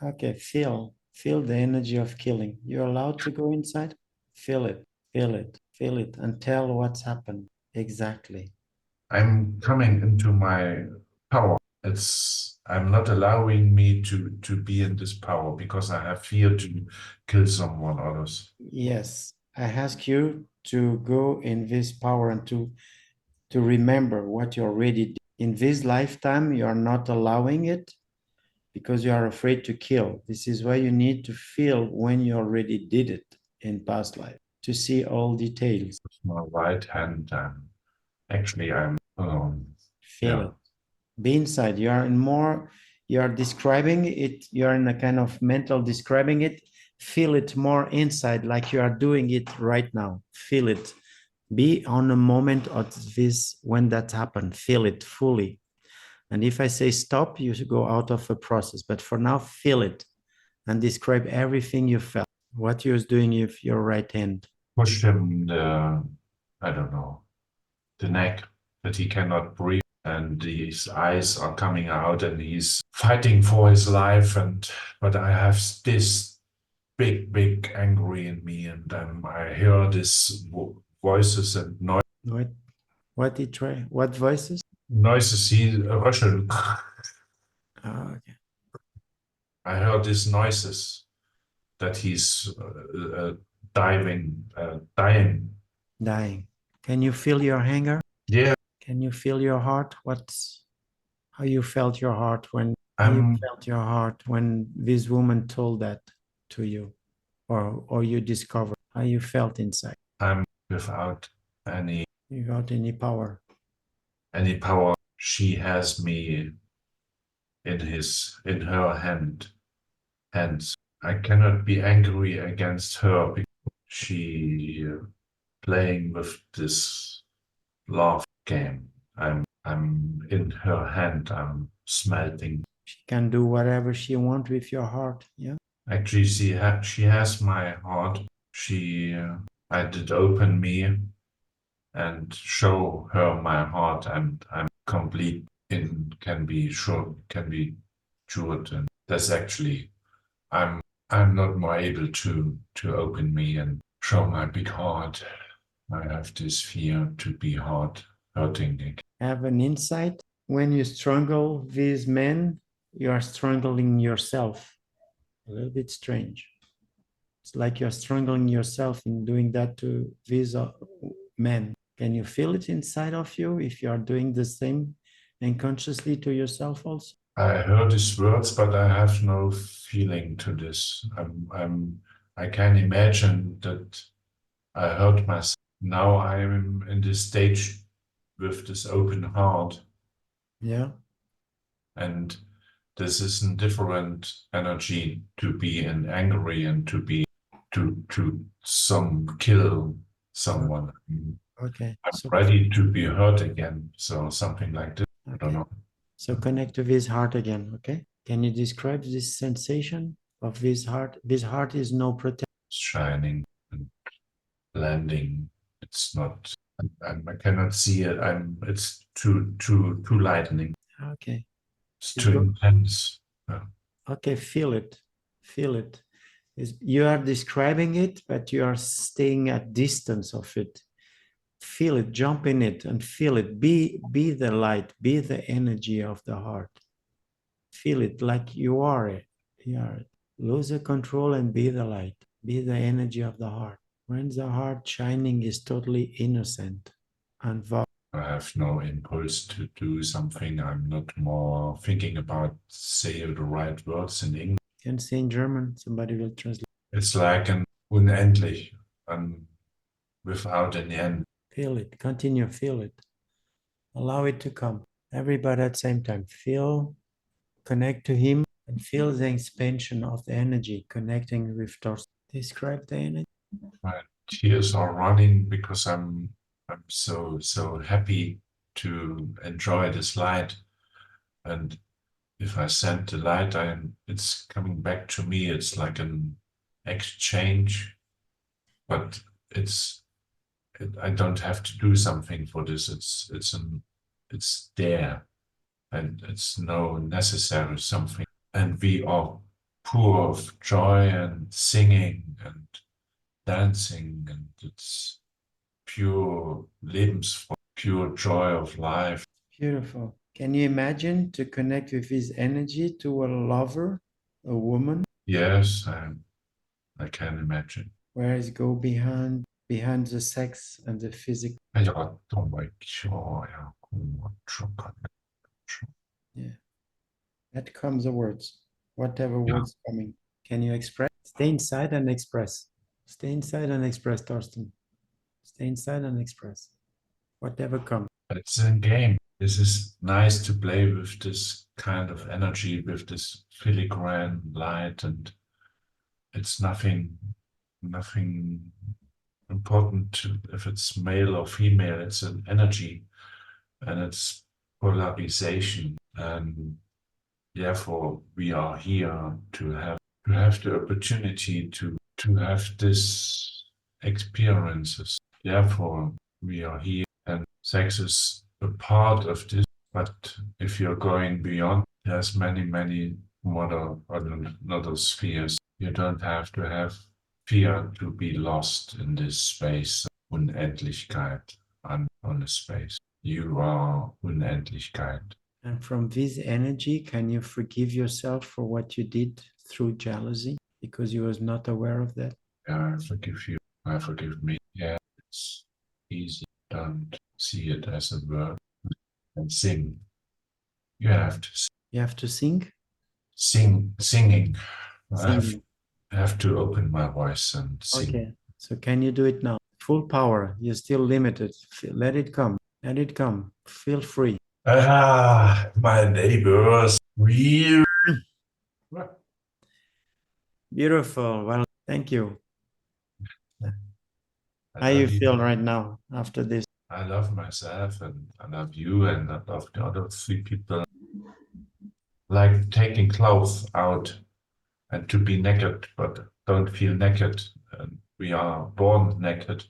Okay, feel. Feel the energy of killing. You're allowed to go inside. Feel it, feel it, feel it, and tell what's happened. Exactly. I'm coming into my power. I'm not allowing me to be in this power because I have fear to kill someone others. Yes, I ask you to go in this power and to remember what you already did. In this lifetime, you are not allowing it because you are afraid to kill. This is why you need to feel when you already did it in past life to see all details. My right hand, actually, I'm Feel yeah. it. Be inside. You are in more, you are describing it, you are in a kind of mental describing it. Feel it more inside, like you are doing it right now. Feel it. Be on a moment of this when that happened. Feel it fully. And if I say stop, you should go out of a process. But for now, feel it and describe everything you felt. What you're doing with your right hand. Pushed him I don't know, the neck that he cannot breathe, and his eyes are coming out, and he's fighting for his life. But I have this big angry in me, and I hear this voices and What did try? What voices? noises. He Russian. Oh, okay. I heard these noises that he's dying. Dying. Can you feel your anger? Yeah, Can you feel your heart? How you felt your heart when this woman told that to you, or you discovered how you felt inside? I'm without any Without any power. She has me in her hands. I cannot be angry against her because she playing with this love game. I'm in her hand. I'm smelting. She can do whatever she wants with your heart. Yeah. Actually, she has my heart. She I did open me and show her my heart, and I'm complete in can be cured. And that's actually I'm not more able to open me and show my big heart. I have this fear to be hurting again. Have an insight. When you struggle with men, you are strangling yourself. A little bit strange. It's like you're strangling yourself in doing that to these men. Can you feel it inside of you if you are doing the same unconsciously to yourself also? I heard these words, but I have no feeling to this. I can imagine that I hurt myself. Now I'm in this stage with this open heart, Yeah. and this is a different energy to be in angry and to kill someone. Okay. I'm So ready to be hurt again. So something like this. I don't okay. know. So connect to this heart again. Okay. Can you describe this sensation of this heart? This heart is no protection. Shining and blending. It's not. I cannot see it. It's too lightning. Okay. It's It's too go- intense. Okay. Feel it. Feel it. You are describing it, but you are staying at distance of it. Feel it, jump in it and feel it. Be the light, be the energy of the heart. Feel it like you are it. You are it. Lose the control and be the light. Be the energy of the heart. When the heart shining is totally innocent and I have no impulse to do something. I'm not more thinking about say the right words in English. can say in German, somebody will translate. It's like an unendlich and without an end. Feel it, continue, feel it. Allow it to come. Everybody at the same time. Feel, connect to him and feel the expansion of the energy connecting with Torsten. Describe the energy. My tears are running because I'm so happy to enjoy this light. And if I send the light, it's coming back to me. It's like an exchange, but I don't have to do something for this. It's there, and it's no necessary something. And we are full of joy and singing and dancing, and it's pure Lebensfreude, pure joy of life. Beautiful. Can you imagine to connect with his energy to a lover, a woman, Yes, I can imagine. whereas go behind the sex and the physical? Ja, to joia, Yeah. That comes the words. Whatever words coming. Can you express? Stay inside and express. Stay inside and express, Torsten. Stay inside and express. Whatever comes. It's a game. This is nice to play with this kind of energy, with this filigrane light, and it's nothing important if it's male or female. It's an energy, and it's polarization, and therefore we are here to have the opportunity to have this experiences. Therefore we are here, and sex is a part of this. But if you're going beyond, there's many other spheres. You don't have to have fear to be lost in this space. Unendlichkeit on a space. You are Unendlichkeit. And from this energy, can you forgive yourself for what you did through jealousy because you was not aware of that? Yeah, I forgive you. I forgive me. Yeah, it's easy. Don't see it as a word and sing. You have to You have to sing? singing. Singing. I have to open my voice and sing. Okay. So can you do it now? Full power. You're still limited. Let it come. Let it come. Feel free. Ah, my neighbors. We. Beautiful. Well, thank you. How I you love you. feel right now after this? I love myself, and I love you, and I love the other three people. Like taking clothes out and to be naked, but don't feel naked. And we are born naked,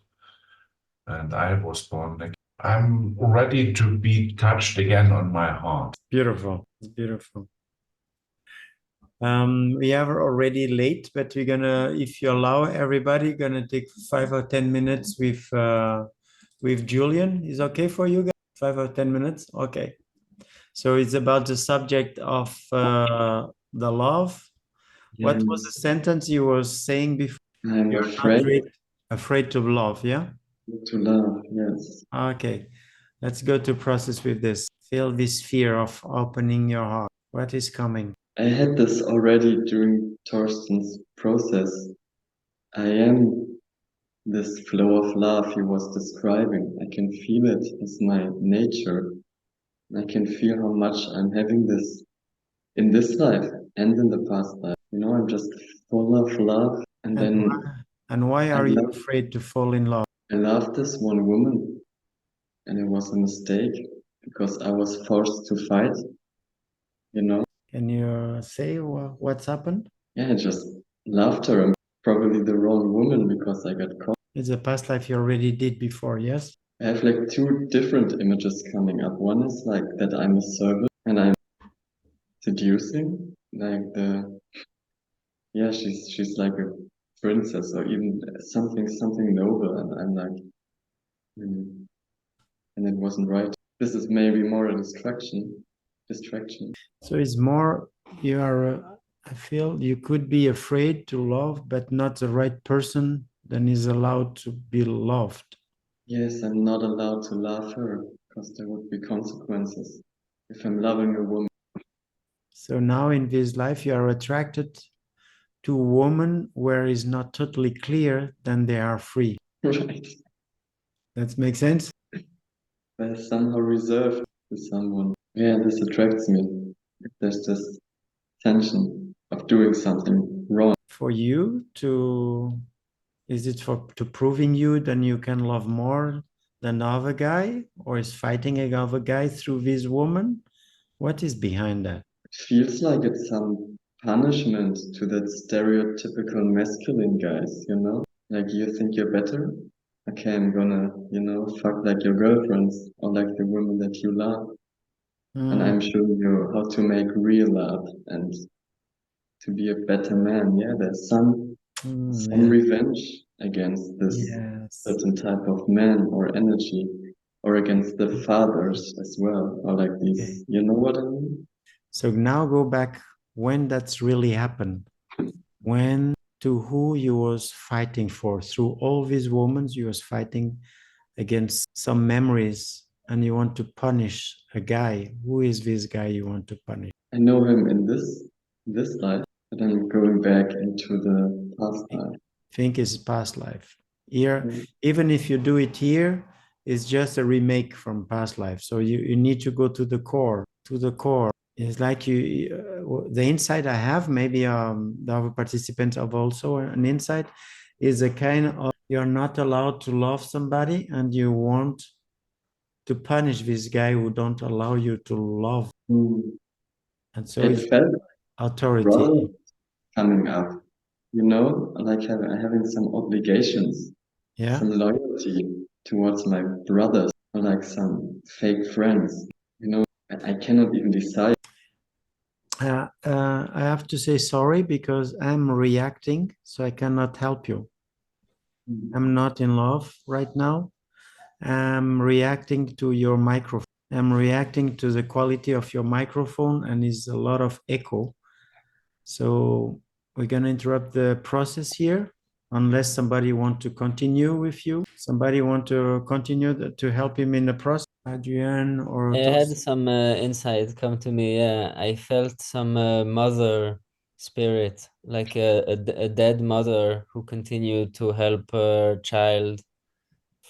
and I was born naked. I'm ready to be touched again on my heart. Beautiful. It's beautiful. We are already late, but we're gonna, if you allow everybody, gonna take 5 or 10 minutes with Julian. Is okay for you guys? 5 or 10 minutes? Okay. So it's about the subject of the love. What was the sentence you were saying before? I'm You're afraid afraid to love, yeah? to love, yes. Okay. Let's go to process with this. Feel this fear of opening your heart. What is coming? I had this already during Torsten's process. I am this flow of love he was describing. I can feel it as my nature. I can feel how much I'm having this in this life and in the past life. You know, I'm just full of love. And then And why I are you love, afraid to fall in love? I loved this one woman, and it was a mistake because I was forced to fight, you know. Can you say what's happened? Yeah, I just loved her. I'm probably the wrong woman because I got caught. It's a past life you already did before, yes? I have like two different images coming up. One is like that I'm a servant and I'm seducing, like yeah, she's like a princess or even something noble, and I'm like, mm, and it wasn't right. This is maybe more a distraction. So it's more, you are, I feel you could be afraid to love, but not the right person, then is allowed to be loved. Yes, I'm not allowed to love her because there would be consequences if I'm loving a woman. So now in this life, you are attracted to a woman where it's not totally clear, then they are free. Right. That makes sense? They're somehow reserved to someone. Yeah, this attracts me. There's this tension of doing something wrong. For you to, is it for to proving you then you can love more than the other guy, or is fighting a other guy through this woman? What is behind that? It feels like it's some punishment to that stereotypical masculine guys, you know? Like you think you're better? Okay, I'm gonna, fuck like your girlfriends or like the women that you love. And I'm showing you how to make real love. And to be a better man. Yeah, there's some revenge against this certain type of man or energy, or against the fathers as well, or like these. You know what I mean? So now go back when that's really happened. When, to who you was fighting for. Through all these women, you was fighting against some memories, and you want to punish a guy. Who is this guy you want to punish? I know him in this life, but I'm going back into the past life. Think it's past life. Here, even if you do it here, it's just a remake from past life. So you need to go to the core, It's like the insight I have, maybe the other participants have also an insight, is a kind of you're not allowed to love somebody and you want to punish this guy who don't allow you to love. And so it felt authority brother coming up, you know, like having some obligations, some loyalty towards my brothers, or like some fake friends. You know, I cannot even decide. I have to say sorry because I'm reacting, so I cannot help you. I'm not in love right now. I'm reacting to your microphone. I'm reacting to the quality of your microphone, and is a lot of echo. So we're going to interrupt the process here unless somebody want to continue with you. Somebody want to continue to help him in the process? Adrian or I had some insight come to me. Yeah, I felt some mother spirit, like a dead mother who continued to help her child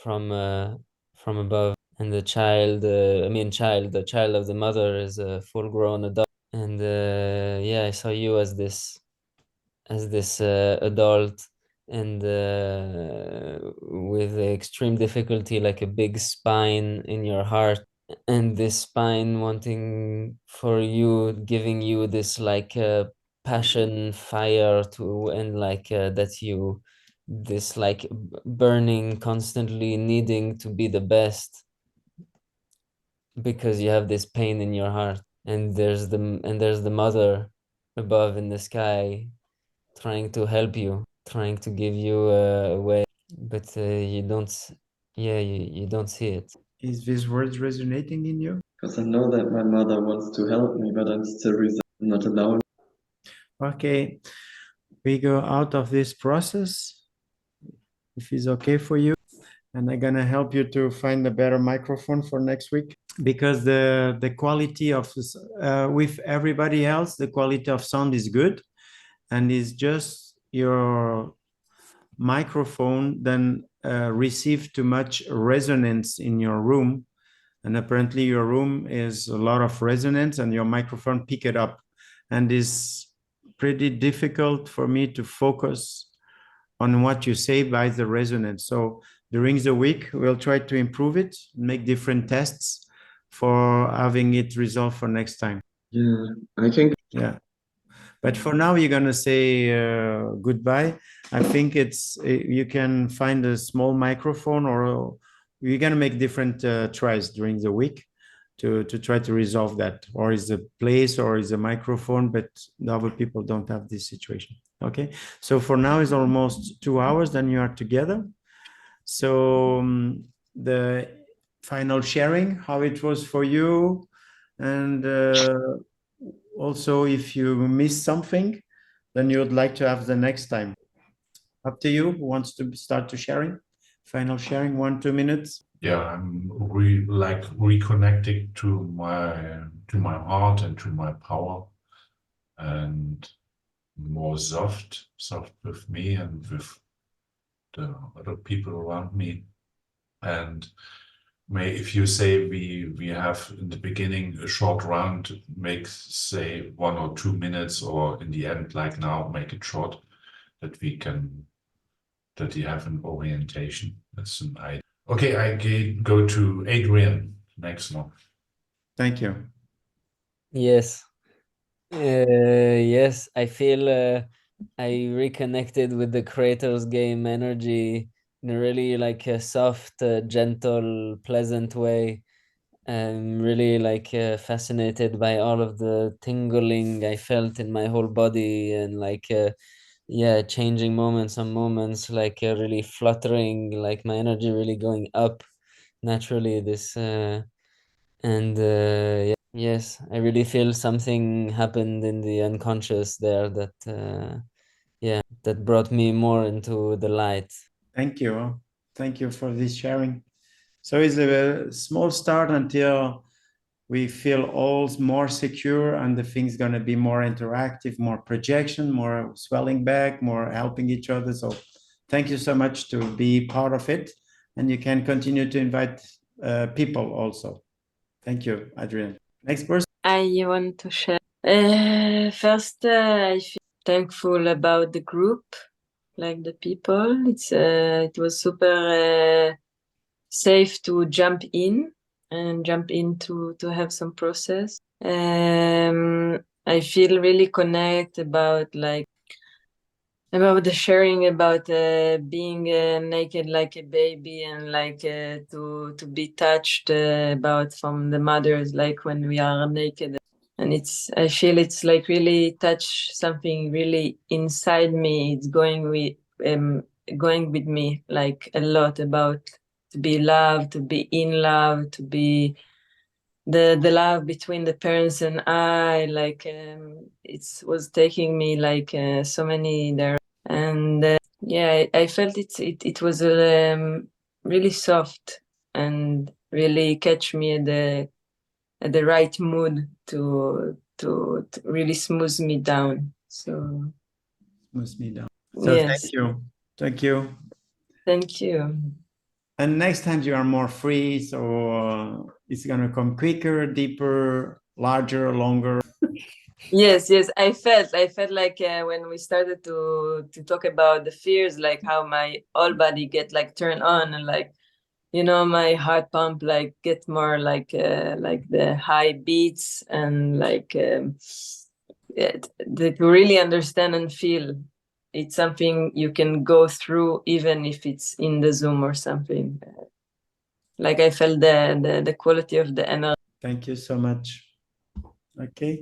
from above, and the child of the mother is a full-grown adult, and yeah, I saw you as this adult, and with extreme difficulty, like a big spine in your heart, and this spine wanting for you, giving you this like passion, fire to, and like that you, this like burning, constantly needing to be the best because you have this pain in your heart, and there's the mother above in the sky trying to help you, trying to give you a way, but you don't, yeah, you don't see it. Is these words resonating in you? Because I know that my mother wants to help me, but I'm still not allowing. Okay, we go out of this process, if it's okay for you, and I'm gonna help you to find a better microphone for next week, because the quality of with everybody else, the quality of sound is good, and it's just your microphone then receive too much resonance in your room, and apparently your room is a lot of resonance and your microphone pick it up, and is pretty difficult for me to focus on what you say by the resonance. So during the week we'll try to improve it, make different tests for having it resolved for next time. Yeah, I think. Yeah, but for now you're going to say goodbye. I think you can find a small microphone, or we're going to make different tries during the week to try to resolve that, or is the place or is the microphone, but the other people don't have this situation. Okay, so for now it's almost 2 hours then you are together. So the final sharing, how it was for you, and also if you miss something, then you would like to have the next time. Up to you. Who wants to start to sharing? Final sharing, 1-2 minutes. Yeah, I'm reconnecting to my heart and to my power, and more soft with me and with the other people around me. And if you say we have in the beginning a short round, make say 1 or 2 minutes, or in the end, like now, make it short, that you have an orientation. That's an idea. Okay, I go to Adrian next one. Thank you. Yes. Yes, I feel I reconnected with the Kratos game energy in a really like a soft, gentle, pleasant way. I'm really like fascinated by all of the tingling I felt in my whole body, and like yeah, changing moments, some moments like really fluttering, like my energy really going up naturally. This and yes, I really feel something happened in the unconscious there that yeah, that brought me more into the light. Thank you. Thank you for this sharing. So it's a small start until we feel all more secure and the thing's going to be more interactive, more projection, more swelling back, more helping each other. So thank you so much to be part of it. And you can continue to invite people also. Thank you, Adrian. Next person. I want to share. First, I feel thankful about the group, like the people. It was super safe to jump in and jump in to have some process. I feel really connect about the sharing about being naked like a baby, and like to be touched about from the mothers, like when we are naked. And I feel it's like really touch something really inside me. It's going with me like a lot, about to be loved, to be in love, to be the love between the parents and I. Like it was taking me like so many there. And yeah, I felt it was really soft and really catch me at the right mood to really smooth me down. So Smooth me down. So yes, thank you. Thank you. thank you. And next time you are more free, so it's going to come quicker, deeper, larger, longer. Yes, I felt like when we started to talk about the fears, like how my whole body get like turned on, and like, you know, my heart pump like get more like the high beats, and like to really understand and feel. It's something you can go through even if it's in the Zoom or something. Like I felt the quality of the energy. Thank you so much. Okay.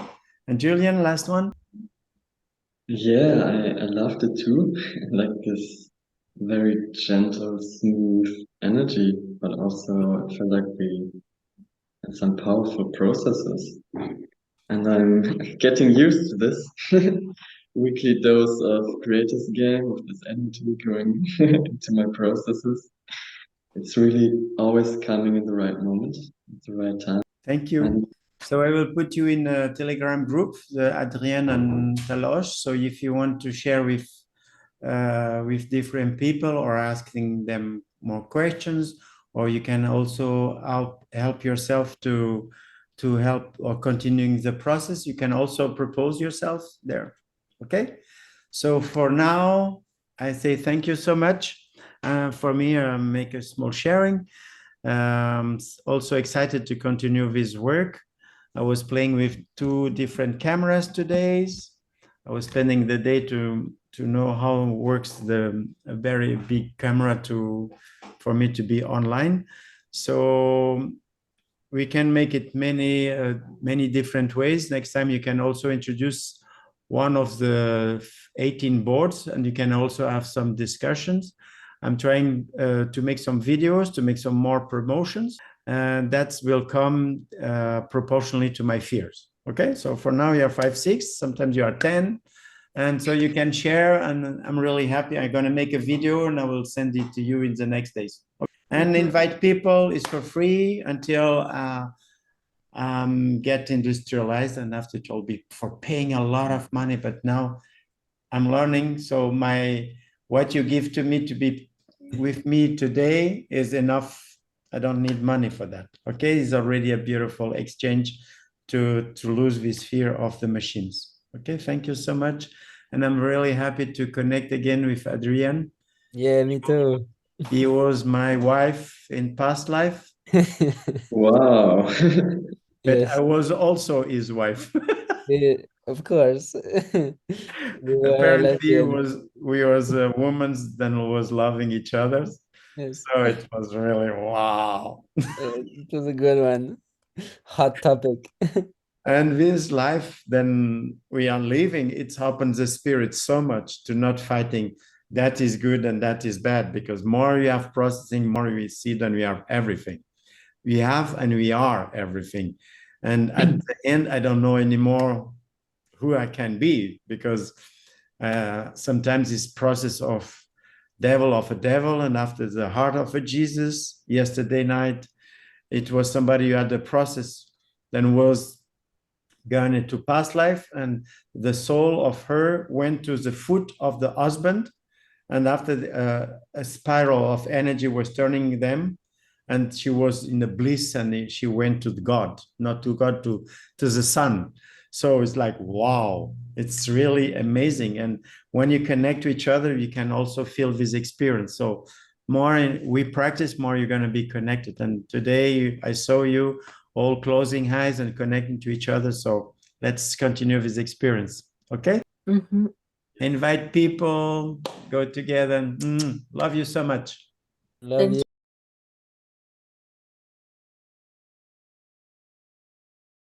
And Julian, last one. Yeah, I loved it too. Like this very gentle, smooth energy, but also I feel like we had some powerful processes. And I'm getting used to this weekly dose of creators game, with this energy going into my processes. It's really always coming in the right moment, at the right time. Thank you. And So I will put you in a Telegram group, the Adrien and Talosh. So if you want to share with different people or asking them more questions, or you can also help yourself to help or continuing the process, you can also propose yourself there. Okay. So for now, I say thank you so much. For me, make a small sharing. Also excited to continue this work. I was playing with two different cameras today. I was spending the day to know how works the a very big camera for me to be online. So we can make it many different ways. Next time you can also introduce one of the 18 boards, and you can also have some discussions. I'm trying to make some videos, to make some more promotions, and that will come proportionally to my fears. Okay, so for now you are 5, 6, sometimes you are 10, and so you can share, and I'm really happy. I'm going to make a video and I will send it to you in the next days. And invite people is for free until get industrialized, and after it will be for paying a lot of money, but now I'm learning. So what you give to me to be with me today is enough. I don't need money for that. Okay, it's already a beautiful exchange to lose this fear of the machines. Okay, thank you so much, and I'm really happy to connect again with Adrian. Yeah, me too. He was my wife in past life, wow. but Yes, I was also his wife. yeah, of course. We were Apparently, lesbian. we was women that was loving each other. Yes, So it was really wow. it was a good one. Hot topic. And this life, then we are living, it's helping the spirit so much to not fighting that is good and that is bad, because more you have processing, more we see that we have everything. We have and we are everything. And at the end, I don't know anymore who I can be, because sometimes this process of a devil, and after the heart of a Jesus, yesterday night, it was somebody who had a process, then was gone into past life, and the soul of her went to the foot of the husband, and after a spiral of energy was turning them, and she was in the bliss, and she went to God, not to God, to the Son. So it's like, wow, it's really amazing. And when you connect to each other, you can also feel this experience. So more we practice, more you're going to be connected. And today I saw you all closing eyes and connecting to each other. So let's continue this experience. Okay. Mm-hmm. Invite people, go together. Love you so much. Love Thank you.